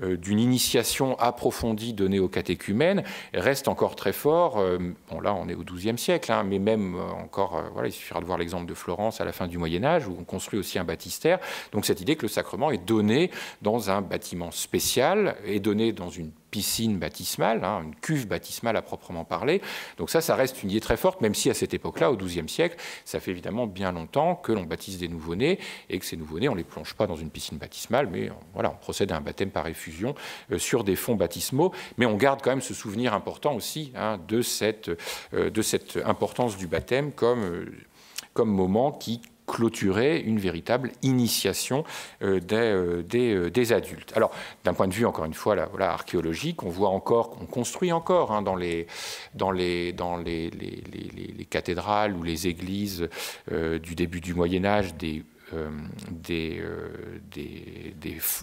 Speaker 1: d'une initiation approfondie donnée aux catéchumènes reste encore très fort. Bon, là, on est au XIIe siècle, mais même encore, il suffira de voir l'exemple de Florence à la fin du Moyen-Âge, où on construit aussi un baptistère. Donc cette idée que le sacrement est donné dans un bâtiment spécial, est donné dans une piscine baptismale, une cuve baptismale à proprement parler. Donc ça reste une idée très forte, même si à cette époque-là, au XIIe siècle, ça fait évidemment bien longtemps que l'on baptise des nouveau-nés et que ces nouveau-nés, on ne les plonge pas dans une piscine baptismale, mais on procède à un baptême par effusion sur des fonds baptismaux. Mais on garde quand même ce souvenir important aussi de cette importance du baptême comme moment qui clôturer une véritable initiation des adultes. Alors, d'un point de vue, encore une fois, là, voilà, archéologique, on voit encore, on construit encore hein, dans les cathédrales ou les églises du début du Moyen-Âge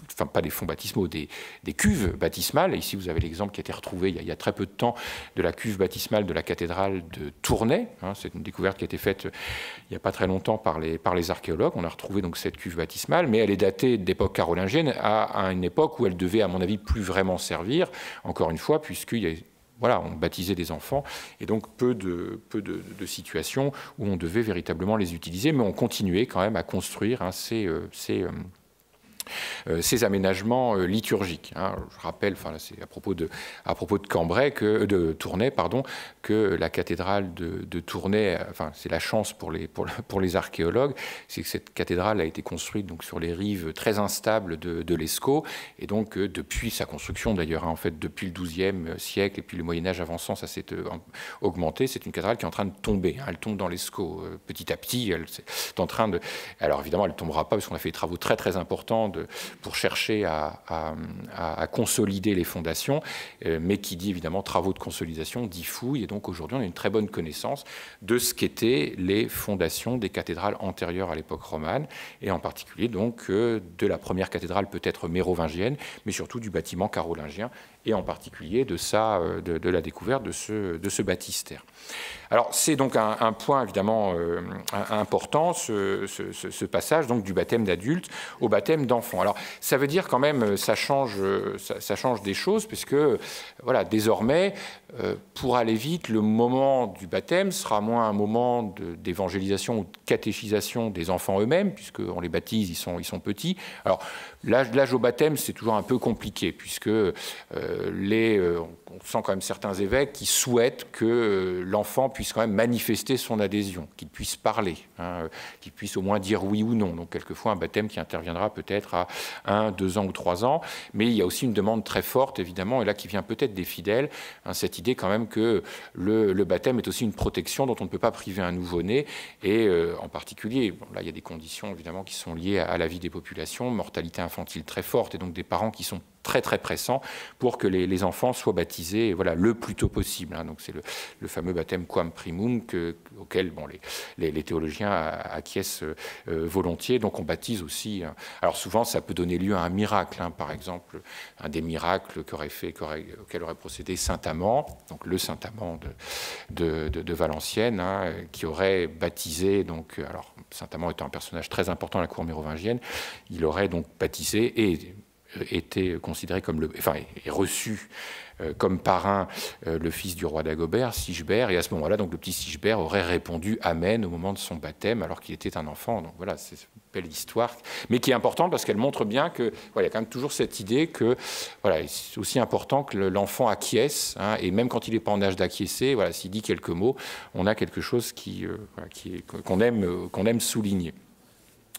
Speaker 1: enfin pas des fonds baptismaux, des cuves baptismales. Ici, vous avez l'exemple qui a été retrouvé il y a très peu de temps de la cuve baptismale de la cathédrale de Tournai. Hein, c'est une découverte qui a été faite il n'y a pas très longtemps par les archéologues. On a retrouvé donc cette cuve baptismale, mais elle est datée d'époque carolingienne à une époque où elle devait, à mon avis, plus vraiment servir, encore une fois, puisqu'il y a voilà, on baptisait des enfants, et donc peu de situations où on devait véritablement les utiliser, mais on continuait quand même à construire hein, ces aménagements liturgiques. Hein. Je rappelle, enfin, c'est à propos de Cambrai, de Tournai, pardon, que la cathédrale de Tournai, enfin, c'est la chance pour les archéologues, c'est que cette cathédrale a été construite donc, sur les rives très instables de l'Escaut, et donc depuis sa construction d'ailleurs, hein, en fait, depuis le XIIe siècle, et puis le Moyen-Âge avançant, ça s'est augmenté, c'est une cathédrale qui est en train de tomber, hein, elle tombe dans l'Escaut petit à petit, elle est en train de... Alors évidemment, elle ne tombera pas, parce qu'on a fait des travaux très très importants pour chercher à consolider les fondations, mais qui dit évidemment travaux de consolidation, dit fouille, et donc aujourd'hui on a une très bonne connaissance de ce qu'étaient les fondations des cathédrales antérieures à l'époque romane, et en particulier donc de la première cathédrale peut-être mérovingienne, mais surtout du bâtiment carolingien, et en particulier de la découverte de ce baptistère. Alors c'est donc un point évidemment important, ce passage donc du baptême d'adulte au baptême d'enfant. Alors ça veut dire quand même, ça change des choses, puisque voilà, désormais, pour aller vite, le moment du baptême sera moins un moment d'évangélisation ou de catéchisation des enfants eux-mêmes, puisqu'on les baptise, ils sont petits. Alors l'âge au baptême, c'est toujours un peu compliqué, puisque on sent quand même certains évêques qui souhaitent que l'enfant puisse quand même manifester son adhésion, qu'il puisse parler, hein, qu'il puisse au moins dire oui ou non. Donc quelquefois un baptême qui interviendra peut-être à 1, 2 ans ou 3 ans, mais il y a aussi une demande très forte évidemment, et là qui vient peut-être des fidèles, hein, cette idée quand même que le baptême est aussi une protection dont on ne peut pas priver un nouveau-né, et en particulier, bon, là il y a des conditions évidemment qui sont liées à la vie des populations, mortalité infantile très forte, et donc des parents qui sont très très pressant pour que les enfants soient baptisés voilà, le plus tôt possible. Hein. Donc c'est le fameux baptême quam primum auquel bon, les théologiens acquiescent volontiers. Donc on baptise aussi. Hein. Alors souvent ça peut donner lieu à un miracle. Hein. Par exemple, un des miracles auquel aurait procédé saint Amand, donc le saint Amand de Valenciennes, hein, qui aurait baptisé. Donc, alors saint Amand étant un personnage très important à la cour mérovingienne, il aurait donc baptisé et était considéré comme et reçu comme parrain le fils du roi d'Agobert, Sigebert, et à ce moment-là, donc le petit Sigebert aurait répondu Amen au moment de son baptême, alors qu'il était un enfant. Donc voilà, c'est une belle histoire, mais qui est importante parce qu'elle montre bien que voilà, il y a quand même toujours cette idée que voilà, c'est aussi important que l'enfant acquiesce, hein, et même quand il n'est pas en âge d'acquiescer, voilà, s'il dit quelques mots, on a quelque chose qu'on aime souligner.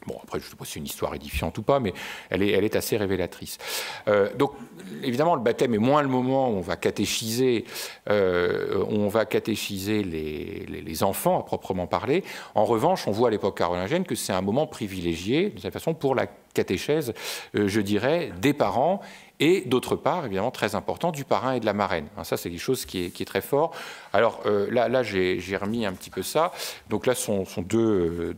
Speaker 1: Bon, après, je ne sais pas si c'est une histoire édifiante ou pas, mais elle est assez révélatrice. Donc, évidemment, le baptême est moins le moment où on va catéchiser, les enfants, à proprement parler. En revanche, on voit à l'époque carolingienne que c'est un moment privilégié, de cette façon, pour la catéchèse, je dirais, des parents, et d'autre part, évidemment, très important, du parrain et de la marraine. Ça, c'est quelque chose qui est très fort. Alors là j'ai remis un petit peu ça. Donc là, sont deux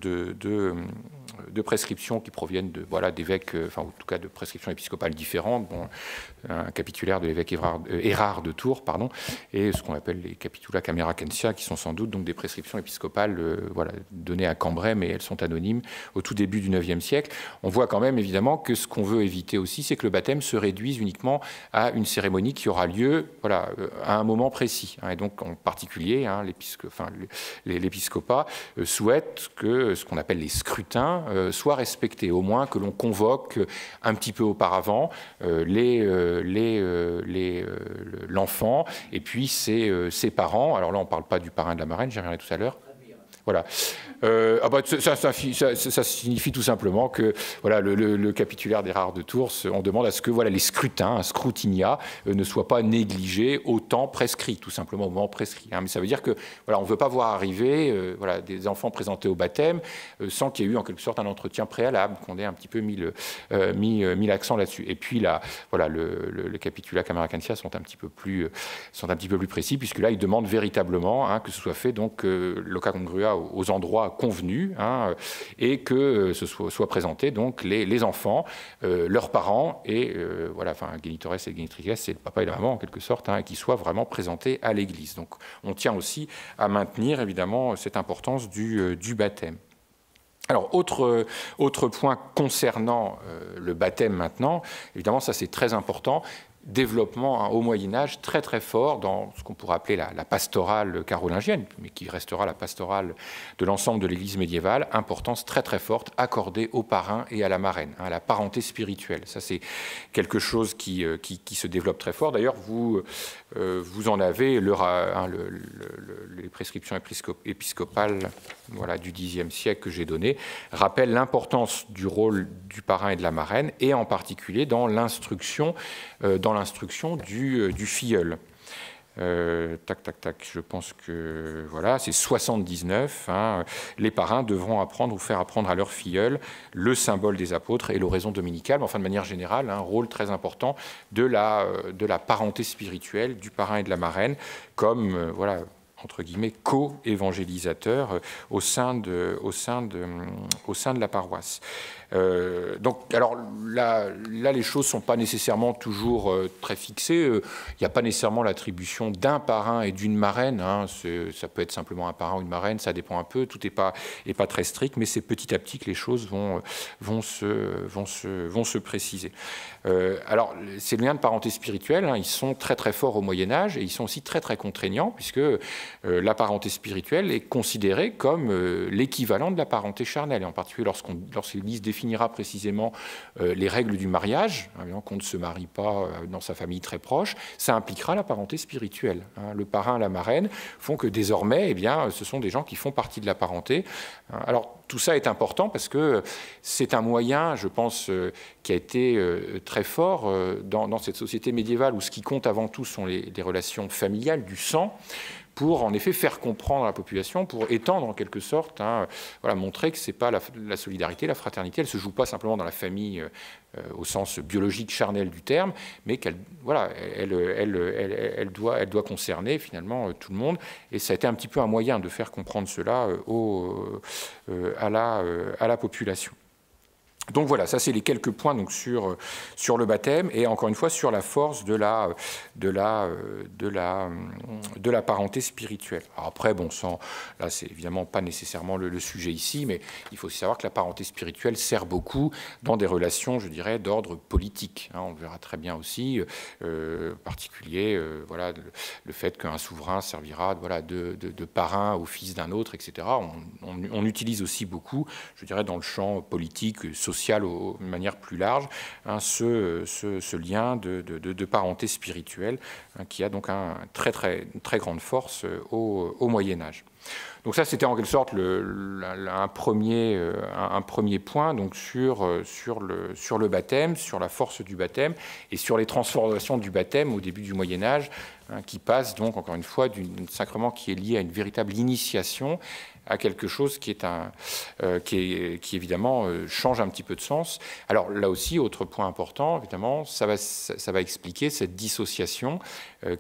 Speaker 1: prescriptions qui proviennent d'évêques, enfin en tout cas de prescriptions épiscopales différentes, bon, un capitulaire de l'évêque Érard de Tours, pardon, et ce qu'on appelle les capitula cameracensia, qui sont sans doute donc des prescriptions épiscopales données à Cambrai, mais elles sont anonymes au tout début du IXe siècle. On voit quand même évidemment que ce qu'on veut éviter aussi, c'est que le baptême se réduise uniquement à une cérémonie qui aura lieu à un moment précis. Et donc en particulier, hein, l'épiscopat souhaite que ce qu'on appelle les scrutins soient respectés, au moins que l'on convoque un petit peu auparavant l'enfant et puis ses parents. Alors là, on ne parle pas du parrain de la marraine, j'y reviendrai tout à l'heure. Voilà. Ça signifie tout simplement que voilà, le capitulaire des rares de Tours, on demande à ce que voilà, les scrutins, scrutinia, ne soient pas négligés au temps prescrit, tout simplement au moment prescrit. Hein. Mais ça veut dire que voilà, on ne veut pas voir arriver voilà, des enfants présentés au baptême sans qu'il y ait eu en quelque sorte un entretien préalable, qu'on ait un petit peu mis l'accent là-dessus. Et puis là, voilà, le capitula Camaracanicia sont un petit peu plus précis, puisque là, ils demandent véritablement que ce soit fait donc loca congrua aux endroits convenus, et que ce soit présenté donc les enfants, leurs parents et voilà, enfin génitores et génitrices, c'est le papa et la maman en quelque sorte, qui soient vraiment présentés à l'Église. Donc on tient aussi à maintenir évidemment cette importance du baptême. Alors, autre point concernant le baptême maintenant, évidemment ça c'est très important, développement au Moyen-Âge très très fort dans ce qu'on pourrait appeler la pastorale carolingienne, mais qui restera la pastorale de l'ensemble de l'Église médiévale, importance très très forte accordée aux parrains et à la marraine, à la parenté spirituelle. Ça c'est quelque chose qui se développe très fort. D'ailleurs, vous en avez les prescriptions épiscopales voilà, du Xe siècle que j'ai données, rappellent l'importance du rôle du parrain et de la marraine, et en particulier dans l'instruction du filleul. Je pense que voilà, c'est 79. Les parrains devront apprendre ou faire apprendre à leur filleul le symbole des apôtres et l'oraison dominicale, mais enfin de manière générale, un rôle très important de la parenté spirituelle du parrain et de la marraine, comme voilà, entre guillemets, co-évangélisateur au sein de la paroisse. Donc, alors là, les choses ne sont pas nécessairement toujours très fixées. Il n'y a pas nécessairement l'attribution d'un parrain et d'une marraine. Ça peut être simplement un parrain ou une marraine, ça dépend un peu. Tout n'est pas très strict, mais c'est petit à petit que les choses vont se préciser. Alors, ces liens de parenté spirituelle, ils sont très très forts au Moyen-Âge et ils sont aussi très très contraignants, puisque la parenté spirituelle est considérée comme l'équivalent de la parenté charnelle, et en particulier lorsque l'Église définira précisément les règles du mariage, qu'on ne se marie pas dans sa famille très proche, ça impliquera la parenté spirituelle. Le parrain, la marraine font que désormais, ce sont des gens qui font partie de la parenté. Alors, tout ça est important parce que c'est un moyen, je pense, qui a été très fort dans cette société médiévale où ce qui compte avant tout sont les relations familiales, du sang, pour en effet faire comprendre à la population, pour étendre en quelque sorte, voilà, montrer que c'est pas la solidarité, la fraternité, elle se joue pas simplement dans la famille au sens biologique charnel du terme, mais qu'elle voilà, elle doit concerner finalement tout le monde. Et ça a été un petit peu un moyen de faire comprendre cela à la population. Donc voilà, ça c'est les quelques points donc, sur le baptême et encore une fois sur la force de la parenté spirituelle. Alors après, bon sang, là c'est évidemment pas nécessairement le sujet ici, mais il faut aussi savoir que la parenté spirituelle sert beaucoup dans des relations, je dirais, d'ordre politique. On le verra très bien aussi, en particulier voilà, le fait qu'un souverain servira voilà, de parrain au fils d'un autre, etc. On utilise aussi beaucoup, je dirais, dans le champ politique, social, de manière plus large, ce lien de parenté spirituelle qui a donc une très grande force au Moyen-Âge. Donc ça, c'était en quelque sorte un premier point donc sur le baptême, sur la force du baptême et sur les transformations du baptême au début du Moyen-Âge, qui passe donc, encore une fois, d'un sacrement qui est lié à une véritable initiation à quelque chose qui évidemment change un petit peu de sens. Alors là aussi, autre point important, évidemment, ça va expliquer cette dissociation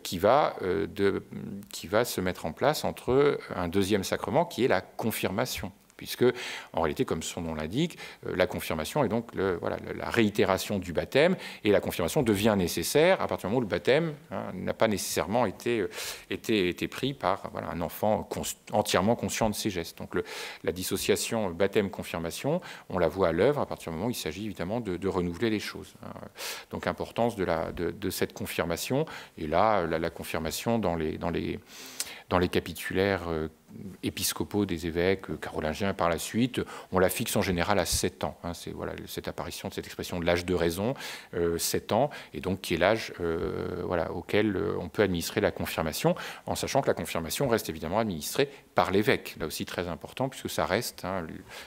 Speaker 1: qui va se mettre en place entre un deuxième sacrement qui est la confirmation. Puisque, en réalité, comme son nom l'indique, la confirmation est donc la réitération du baptême, et la confirmation devient nécessaire à partir du moment où le baptême n'a pas nécessairement été pris par un enfant entièrement conscient de ses gestes. Donc la dissociation baptême-confirmation, on la voit à l'œuvre à partir du moment où il s'agit évidemment de renouveler les choses. Donc importance de cette confirmation, et là, la confirmation dans les capitulaires épiscopaux des évêques carolingiens par la suite, on la fixe en général à 7 ans. Hein, c'est voilà, cette apparition de cette expression de l'âge de raison, 7 ans, et donc qui est l'âge voilà, auquel on peut administrer la confirmation, en sachant que la confirmation reste évidemment administrée par l'évêque. Là aussi très important, puisque ça reste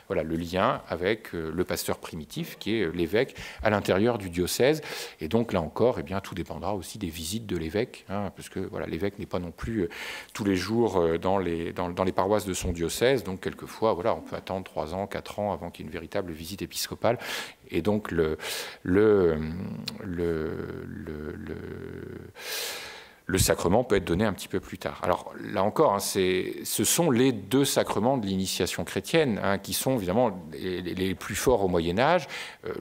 Speaker 1: voilà, le lien avec le pasteur primitif, qui est l'évêque à l'intérieur du diocèse. Et donc là encore, eh bien, tout dépendra aussi des visites de l'évêque, hein, parce que voilà, l'évêque n'est pas non plus tous les jours dans les paroisses de son diocèse. Donc quelquefois, voilà, on peut attendre 3 ans, 4 ans avant qu'il y ait une véritable visite épiscopale. Et donc le sacrement peut être donné un petit peu plus tard. Alors là encore, hein, ce sont les 2 sacrements de l'initiation chrétienne, hein, qui sont évidemment les plus forts au Moyen-Âge.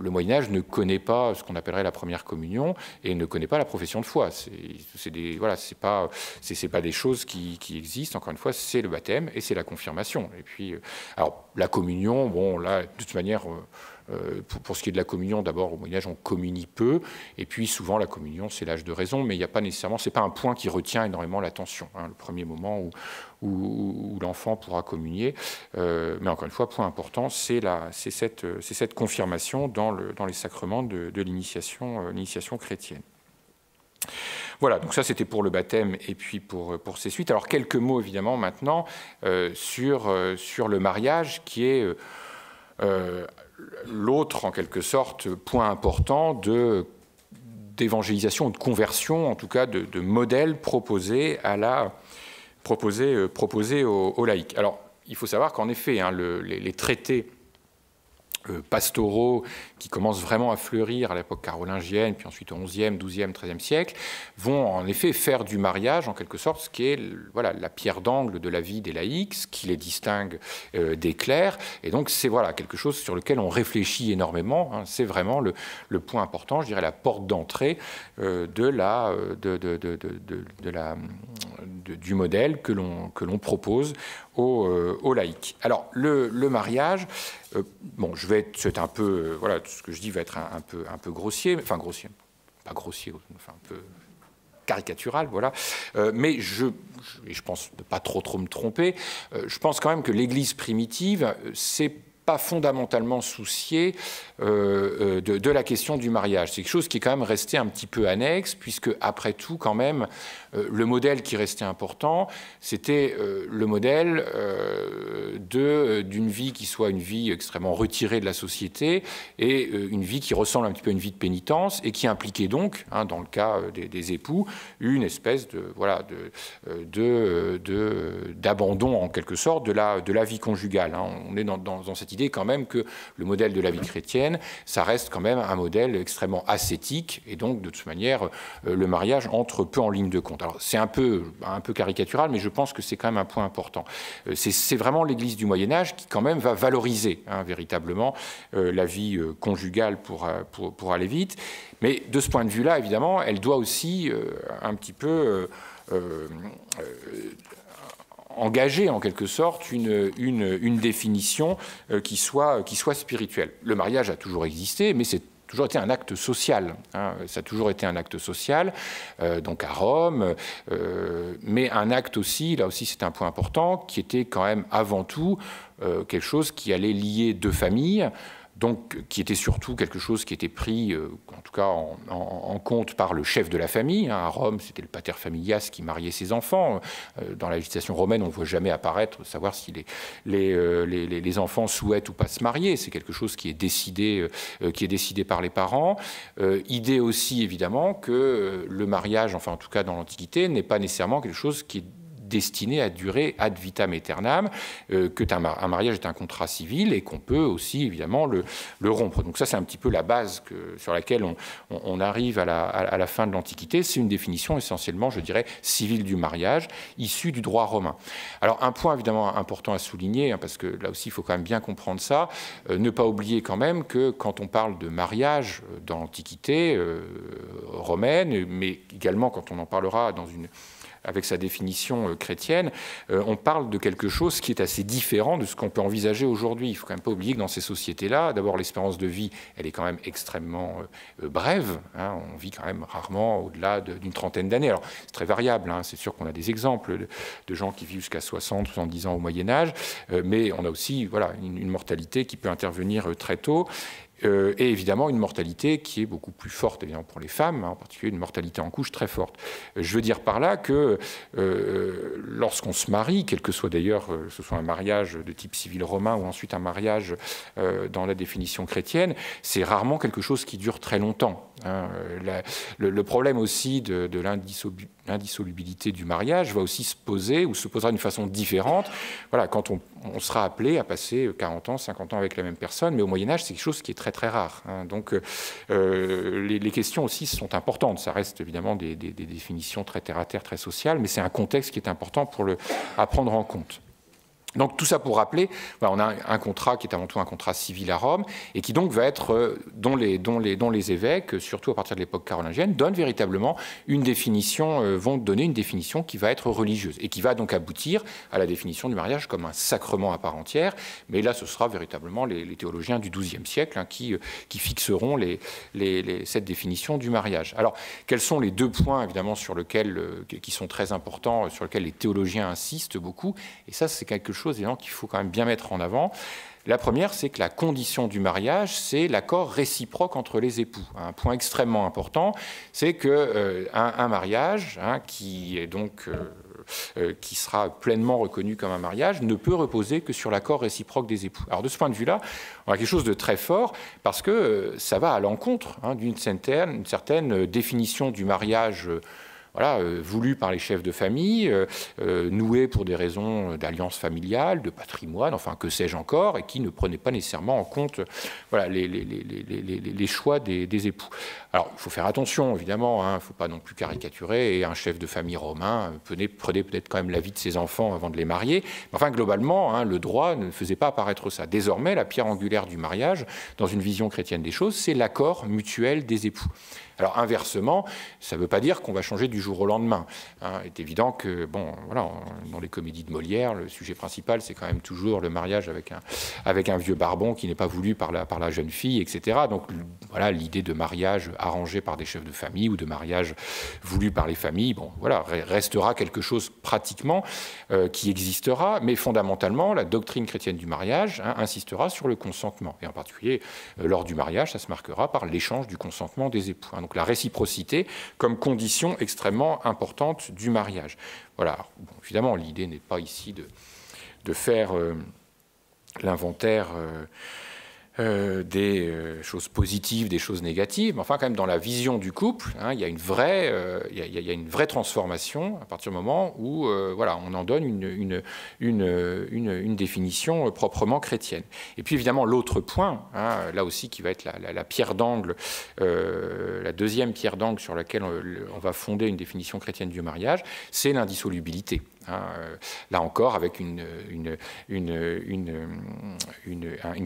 Speaker 1: Le Moyen-Âge ne connaît pas ce qu'on appellerait la première communion et ne connaît pas la profession de foi. Voilà, c'est pas des choses qui existent. Encore une fois, c'est le baptême et c'est la confirmation. Et puis, alors la communion, bon là, de toute manière. Pour ce qui est de la communion, d'abord, au Moyen-Âge, on communie peu, et puis souvent, la communion, c'est l'âge de raison, mais il n'y a pas nécessairement, c'est pas un point qui retient énormément l'attention, hein, le premier moment où l'enfant pourra communier. Mais encore une fois, point important, c'est cette confirmation dans les sacrements de l'initiation chrétienne. Voilà, donc ça c'était pour le baptême et puis pour ses suites. Alors quelques mots évidemment maintenant sur le mariage qui est l'autre, en quelque sorte, point important d'évangélisation ou de conversion, en tout cas de modèle proposé aux laïcs. Alors, il faut savoir qu'en effet, hein, les traités pastoraux qui commencent vraiment à fleurir à l'époque carolingienne, puis ensuite au XIe, XIIe, XIIIe siècle, vont en effet faire du mariage, en quelque sorte, ce qui est voilà, la pierre d'angle de la vie des laïcs, ce qui les distingue des clercs. Et donc, c'est voilà, quelque chose sur lequel on réfléchit énormément. Hein. C'est vraiment le point important, je dirais, la porte d'entrée du modèle que l'on propose aux laïcs. Alors, le mariage, bon, c'est un peu, voilà, tout ce que je dis va être un peu grossier, enfin grossier, pas grossier, enfin un peu caricatural, voilà. Mais je pense ne pas trop me tromper. Je pense quand même que l'Église primitive, c'est pas fondamentalement soucié de la question du mariage. C'est quelque chose qui est quand même resté un petit peu annexe, puisque après tout, quand même, le modèle qui restait important, c'était le modèle d'une vie qui soit une vie extrêmement retirée de la société et une vie qui ressemble un petit peu à une vie de pénitence et qui impliquait donc, hein, dans le cas des époux, une espèce d'abandon en quelque sorte de la vie conjugale. Hein. On est dans cette idée quand même que le modèle de la vie chrétienne, ça reste quand même un modèle extrêmement ascétique et donc de toute manière le mariage entre peu en ligne de compte. Alors c'est un peu caricatural, mais je pense que c'est quand même un point important. C'est vraiment l'Église du Moyen-Âge qui quand même va valoriser, hein, véritablement la vie conjugale pour aller vite. Mais de ce point de vue-là, évidemment, elle doit aussi un petit peu engager en quelque sorte une définition qui soit spirituelle. Le mariage a toujours existé, mais c'est toujours été un acte social. Hein, ça a toujours été un acte social, donc à Rome, mais un acte aussi, là aussi c'est un point important, qui était quand même avant tout quelque chose qui allait lier 2 familles, donc qui était surtout quelque chose qui était pris, en tout cas en compte par le chef de la famille. Hein. À Rome, c'était le pater familias qui mariait ses enfants. Dans la législation romaine, on ne voit jamais apparaître savoir si les enfants souhaitent ou pas se marier. C'est quelque chose qui est décidé par les parents. Idée aussi, évidemment, que le mariage, enfin en tout cas dans l'Antiquité, n'est pas nécessairement quelque chose qui est destiné à durer ad vitam aeternam, qu'un mariage est un contrat civil et qu'on peut aussi évidemment le rompre. Donc ça c'est un petit peu la base sur laquelle on arrive à la fin de l'Antiquité. C'est une définition essentiellement, je dirais, civile du mariage, issue du droit romain. Alors un point évidemment important à souligner, hein, parce que là aussi il faut quand même bien comprendre ça, ne pas oublier quand même que quand on parle de mariage dans l'Antiquité romaine, mais également quand on en parlera avec sa définition chrétienne, on parle de quelque chose qui est assez différent de ce qu'on peut envisager aujourd'hui. Il ne faut quand même pas oublier que dans ces sociétés-là, d'abord l'espérance de vie, elle est quand même extrêmement brève. Hein, on vit quand même rarement au-delà d'une trentaine d'années. Alors c'est très variable, hein, c'est sûr qu'on a des exemples de gens qui vivent jusqu'à 60, 70 ans au Moyen-Âge, mais on a aussi voilà, une mortalité qui peut intervenir très tôt. Et évidemment une mortalité qui est beaucoup plus forte évidemment pour les femmes, hein, en particulier une mortalité en couche très forte. Je veux dire par là que lorsqu'on se marie, quel que soit d'ailleurs, ce soit un mariage de type civil romain ou ensuite un mariage dans la définition chrétienne, c'est rarement quelque chose qui dure très longtemps. Hein. Le problème aussi de l'indissolubilité du mariage va aussi se poser, ou se posera d'une façon différente, voilà, quand on sera appelé à passer 40 ans, 50 ans avec la même personne, mais au Moyen-Âge, c'est quelque chose qui est très très rare. Hein. Donc les questions aussi sont importantes. Ça reste évidemment des définitions très terre-à-terre, très sociales, mais c'est un contexte qui est important à prendre en compte. Donc tout ça pour rappeler, voilà, on a un contrat qui est avant tout un contrat civil à Rome et qui donc va être, dont les évêques, surtout à partir de l'époque carolingienne, donnent véritablement une définition, vont donner une définition qui va être religieuse et qui va donc aboutir à la définition du mariage comme un sacrement à part entière. Mais là, ce sera véritablement les théologiens du XIIe siècle hein, qui fixeront cette définition du mariage. Alors, quels sont les deux points évidemment sur lesquels, qui sont très importants, sur lesquels les théologiens insistent beaucoup? Et ça, c'est quelque chose qu'il faut quand même bien mettre en avant. La première, c'est que la condition du mariage, c'est l'accord réciproque entre les époux. Un point extrêmement important, c'est qu'un mariage hein, qui est donc qui sera pleinement reconnu comme un mariage, ne peut reposer que sur l'accord réciproque des époux. Alors de ce point de vue-là, on a quelque chose de très fort parce que ça va à l'encontre hein, d'une certaine définition du mariage voilà, voulu par les chefs de famille, noué pour des raisons d'alliance familiale, de patrimoine, enfin que sais-je encore, et qui ne prenait pas nécessairement en compte voilà, les choix des époux. Alors, il faut faire attention, évidemment, il ne faut pas non plus caricaturer, et un chef de famille romain prenait peut-être quand même la vie de ses enfants avant de les marier, mais enfin, globalement, hein, le droit ne faisait pas apparaître ça. Désormais, la pierre angulaire du mariage, dans une vision chrétienne des choses, c'est l'accord mutuel des époux. Alors inversement, ça ne veut pas dire qu'on va changer du jour au lendemain. Hein. Il est évident que, bon, voilà, dans les comédies de Molière, le sujet principal, c'est quand même toujours le mariage avec un vieux barbon qui n'est pas voulu par la jeune fille, etc. Donc voilà, l'idée de mariage arrangé par des chefs de famille ou de mariage voulu par les familles, bon, voilà, restera quelque chose pratiquement qui existera, mais fondamentalement, la doctrine chrétienne du mariage hein, insistera sur le consentement. Et en particulier, lors du mariage, ça se marquera par l'échange du consentement des époux. Hein. Donc la réciprocité comme condition extrêmement importante du mariage. Voilà. Bon, évidemment, l'idée n'est pas ici de faire l'inventaire des choses positives, des choses négatives, mais enfin quand même dans la vision du couple, hein, il y a une vraie transformation à partir du moment où voilà, on en donne une définition proprement chrétienne. Et puis évidemment l'autre point, hein, là aussi qui va être la pierre d'angle, la deuxième pierre d'angle sur laquelle on va fonder une définition chrétienne du mariage, c'est l'indissolubilité. Hein, là encore, avec une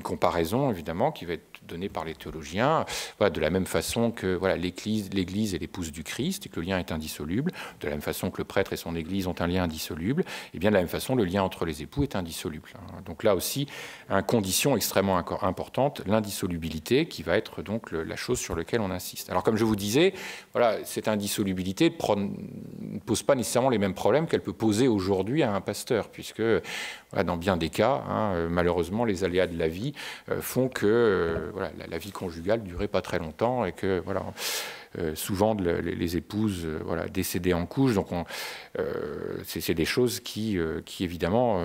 Speaker 1: comparaison, évidemment, qui va être donnée par les théologiens, voilà, de la même façon que voilà, l'Église est l'épouse du Christ et que le lien est indissoluble, de la même façon que le prêtre et son Église ont un lien indissoluble, et bien de la même façon, le lien entre les époux est indissoluble. Hein. Donc là aussi, une condition extrêmement importante, l'indissolubilité, qui va être donc la chose sur laquelle on insiste. Alors comme je vous disais, voilà, cette indissolubilité ne pose pas nécessairement les mêmes problèmes qu'elle peut poser aujourd'hui à un pasteur, puisque voilà, dans bien des cas, hein, malheureusement, les aléas de la vie font que voilà, la vie conjugale ne durait pas très longtemps et que voilà, souvent les épouses voilà, décédaient en couche. Donc c'est des choses qui évidemment,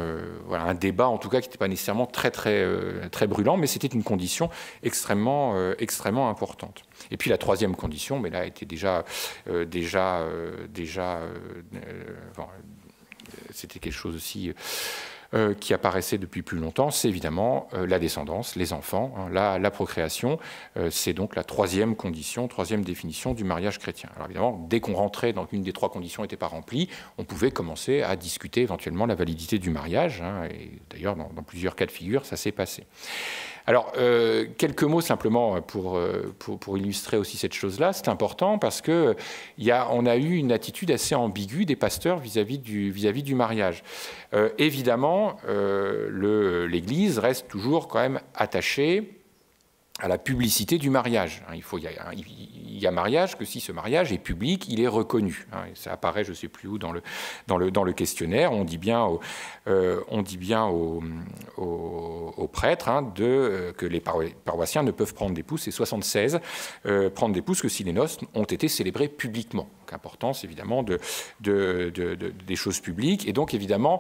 Speaker 1: voilà, un débat en tout cas qui n'était pas nécessairement très brûlant, mais c'était une condition extrêmement importante. Et puis la troisième condition, mais là était déjà c'était quelque chose aussi qui apparaissait depuis plus longtemps, c'est évidemment la descendance, les enfants, hein, la procréation. C'est donc la troisième condition, troisième définition du mariage chrétien. Alors évidemment, dès qu'on rentrait dans une des trois conditions n'était pas remplie, on pouvait commencer à discuter éventuellement la validité du mariage. Hein, et D'ailleurs, dans plusieurs cas de figure, ça s'est passé. Alors, quelques mots simplement pour illustrer aussi cette chose-là. C'est important parce qu'on a eu une attitude assez ambiguë des pasteurs vis-à-vis du mariage. Évidemment, l'Église reste toujours quand même attachée à la publicité du mariage. Il y a mariage que si ce mariage est public, il est reconnu. Ça apparaît, je ne sais plus où, dans le questionnaire. On dit bien aux prêtres que les paroissiens ne peuvent prendre d'épouse, c'est 76, prendre d'épouse que si les noces ont été célébrées publiquement. Donc, importance, évidemment, des choses publiques. Et donc, évidemment,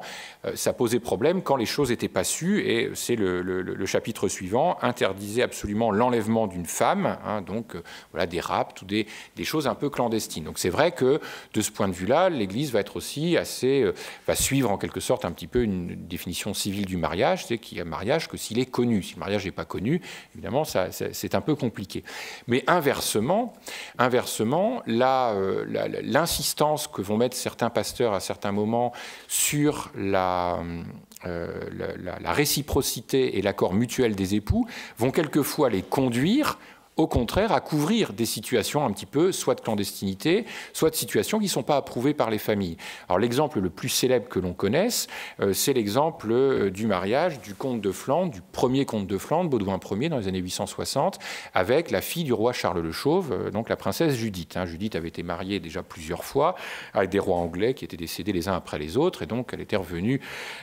Speaker 1: ça posait problème quand les choses n'étaient pas sues. Et c'est le chapitre suivant, interdisait absolument l'enlèvement d'une femme, donc voilà, des rapts ou des choses un peu clandestines. Donc c'est vrai que de ce point de vue-là, l'Église va être aussi va suivre en quelque sorte un petit peu une définition civile du mariage, c'est qu'il y a mariage que s'il est connu. Si le mariage n'est pas connu, évidemment, c'est un peu compliqué. Mais inversement, l'insistance que vont mettre certains pasteurs à certains moments sur la réciprocité et l'accord mutuel des époux vont quelquefois les conduire au contraire à couvrir des situations un petit peu soit de clandestinité, soit de situations qui ne sont pas approuvées par les familles. Alors l'exemple le plus célèbre que l'on connaisse, c'est l'exemple du mariage du comte de Flandre, du premier comte de Flandre, Baudouin Ier, dans les années 860, avec la fille du roi Charles le Chauve, donc la princesse Judith. Judith avait été mariée déjà plusieurs fois avec des rois anglais qui étaient décédés les uns après les autres, et donc elle était revenue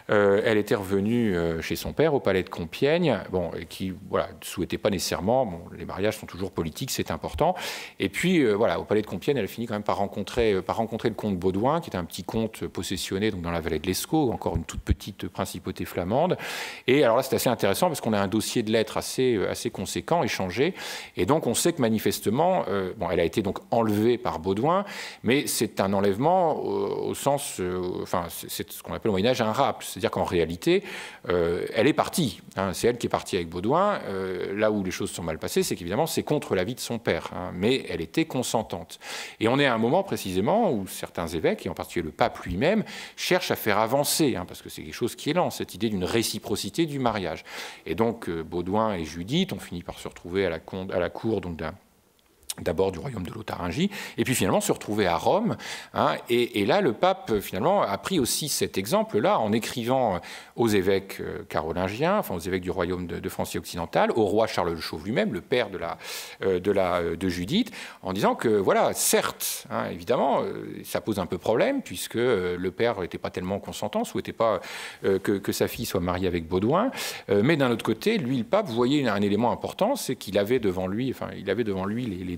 Speaker 1: chez son père au palais de Compiègne, et qui ne souhaitait pas nécessairement, les mariages sont toujours politiques, c'est important. Et puis, au palais de Compiègne, elle finit quand même par rencontrer le comte Baudouin, qui est un petit comte possessionné donc, dans la vallée de l'Escaut, encore une toute petite principauté flamande. Et alors là, c'est assez intéressant parce qu'on a un dossier de lettres assez conséquent, échangé. Et donc, on sait que manifestement, elle a été donc enlevée par Baudouin, mais c'est un enlèvement au sens... c'est ce qu'on appelle au Moyen-Âge un rapt. C'est-à-dire qu'en réalité, elle est partie. C'est elle qui est partie avec Baudouin. Là où les choses sont mal passées, c'est qu'évidemment, c'est contre l'avis de son père, mais elle était consentante. Et on est à un moment précisément où certains évêques, et en particulier le pape lui-même, cherchent à faire avancer, parce que c'est quelque chose qui est lent, cette idée d'une réciprocité du mariage. Et donc Baudouin et Judith ont fini par se retrouver à la cour donc d'abord du royaume de Lotharingie, et puis finalement se retrouver à Rome. Et là, le pape, finalement, a pris aussi cet exemple-là en écrivant aux évêques carolingiens, aux évêques du royaume de Francie occidentale, au roi Charles le Chauve lui-même, le père de Judith, en disant que, certes, évidemment, ça pose un peu problème, puisque le père n'était pas tellement consentant, souhaitait pas que sa fille soit mariée avec Baudouin, mais d'un autre côté, lui, le pape, voyait un élément important, c'est qu'il avait devant lui,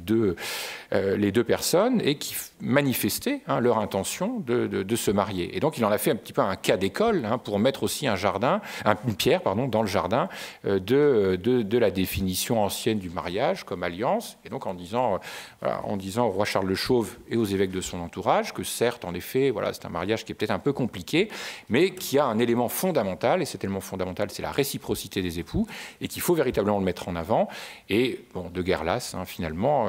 Speaker 1: les deux personnes et qui manifestaient leur intention de se marier. Et donc il en a fait un petit peu un cas d'école pour mettre aussi une pierre dans le jardin de la définition ancienne du mariage comme alliance. Et donc en disant au roi Charles le Chauve et aux évêques de son entourage que certes, en effet, c'est un mariage qui est peut-être un peu compliqué, mais qui a un élément fondamental, et cet élément fondamental, c'est la réciprocité des époux, et qu'il faut véritablement le mettre en avant. Et de guerre lasse, finalement,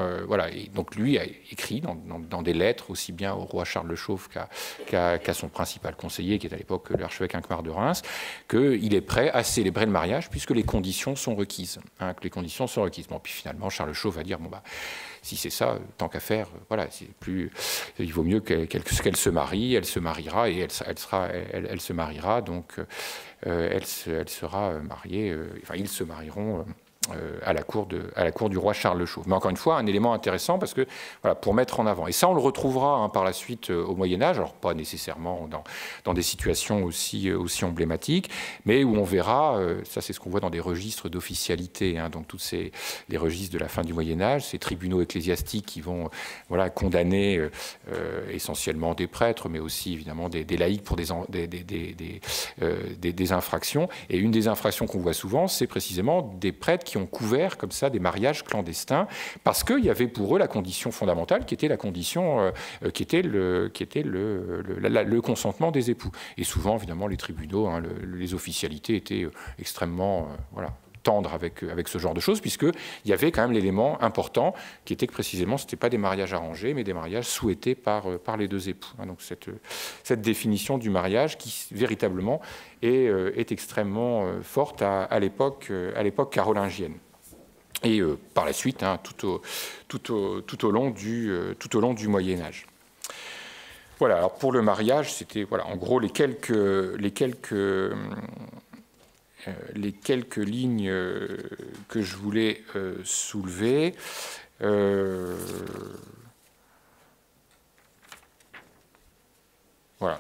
Speaker 1: et donc lui a écrit dans des lettres aussi bien au roi Charles le Chauve qu'à son principal conseiller, qui est à l'époque l'archevêque Hincmar de Reims, qu'il est prêt à célébrer le mariage puisque les conditions sont requises. Puis finalement, Charles le Chauve va dire si c'est ça, tant qu'à faire, il vaut mieux qu'elle se marie, elle se mariera et elle se mariera, donc elle sera mariée, ils se marieront à la cour du roi Charles le Chauve. Mais encore une fois, un élément intéressant parce que, pour mettre en avant. Et ça, on le retrouvera par la suite au Moyen-Âge, alors pas nécessairement dans des situations aussi emblématiques, mais où on verra, ça c'est ce qu'on voit dans des registres d'officialité, donc tous les registres de la fin du Moyen-Âge, ces tribunaux ecclésiastiques qui vont condamner essentiellement des prêtres, mais aussi évidemment des laïcs pour des infractions. Et une des infractions qu'on voit souvent, c'est précisément des prêtres qui ont couvert comme ça des mariages clandestins parce qu'il y avait pour eux la condition fondamentale qui était le consentement des époux. Et souvent, évidemment, les tribunaux, les officialités étaient extrêmement tendre avec ce genre de choses, puisqu'il y avait quand même l'élément important qui était que précisément ce n'était pas des mariages arrangés, mais des mariages souhaités par les deux époux. Donc cette définition du mariage qui véritablement est extrêmement forte à l'époque carolingienne. Et par la suite, tout au long du Moyen-Âge. Voilà, alors pour le mariage, c'était en gros les quelques lignes que je voulais soulever. Voilà.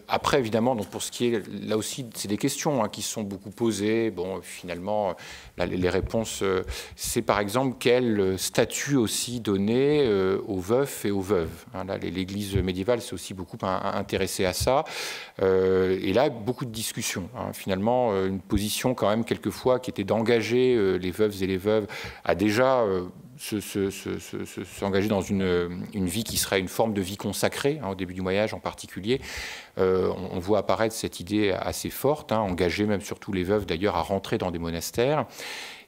Speaker 1: Après, évidemment, donc pour ce qui est, là aussi, c'est des questions qui sont beaucoup posées. Bon, finalement, là, les réponses, c'est par exemple quel statut aussi donner aux veufs et aux veuves. Là, l'Église médiévale s'est aussi beaucoup intéressée à ça. Et là, beaucoup de discussions. Finalement, une position quand même quelquefois qui était d'engager les veuves et les veuves à déjà s'engager dans une vie qui serait une forme de vie consacrée, au début du Moyen-Âge en particulier. On voit apparaître cette idée assez forte, engager même surtout les veuves d'ailleurs à rentrer dans des monastères.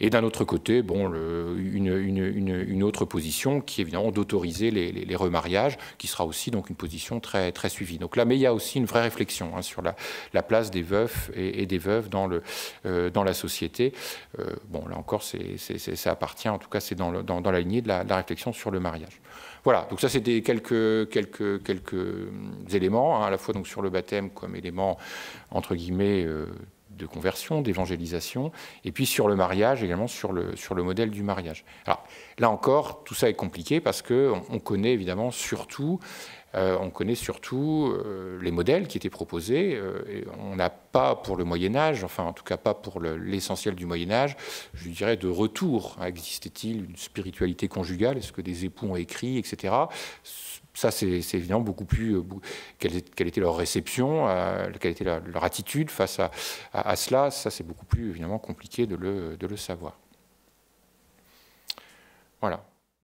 Speaker 1: Et d'un autre côté, bon, une autre position qui est évidemment d'autoriser les remariages, qui sera aussi donc une position très, très suivie. Donc là, mais il y a aussi une vraie réflexion sur la place des veufs et des veuves dans la société. Bon, là encore, ça appartient, en tout cas, c'est dans la lignée de la réflexion sur le mariage. Voilà, donc ça c'était quelques éléments, à la fois donc sur le baptême comme élément entre guillemets de conversion, d'évangélisation, et puis sur le mariage également, sur le modèle du mariage. Alors là encore, tout ça est compliqué parce qu'on connaît évidemment surtout les modèles qui étaient proposés. On n'a pas pour le Moyen-Âge, enfin en tout cas pas pour l'essentiel du Moyen-Âge, je dirais de retour. Existait-il une spiritualité conjugale? Est-ce que des époux ont écrit, etc. Ça, c'est évidemment beaucoup plus... quelle était leur réception, quelle était leur attitude face à cela? Ça, c'est beaucoup plus évidemment compliqué de le savoir. Voilà.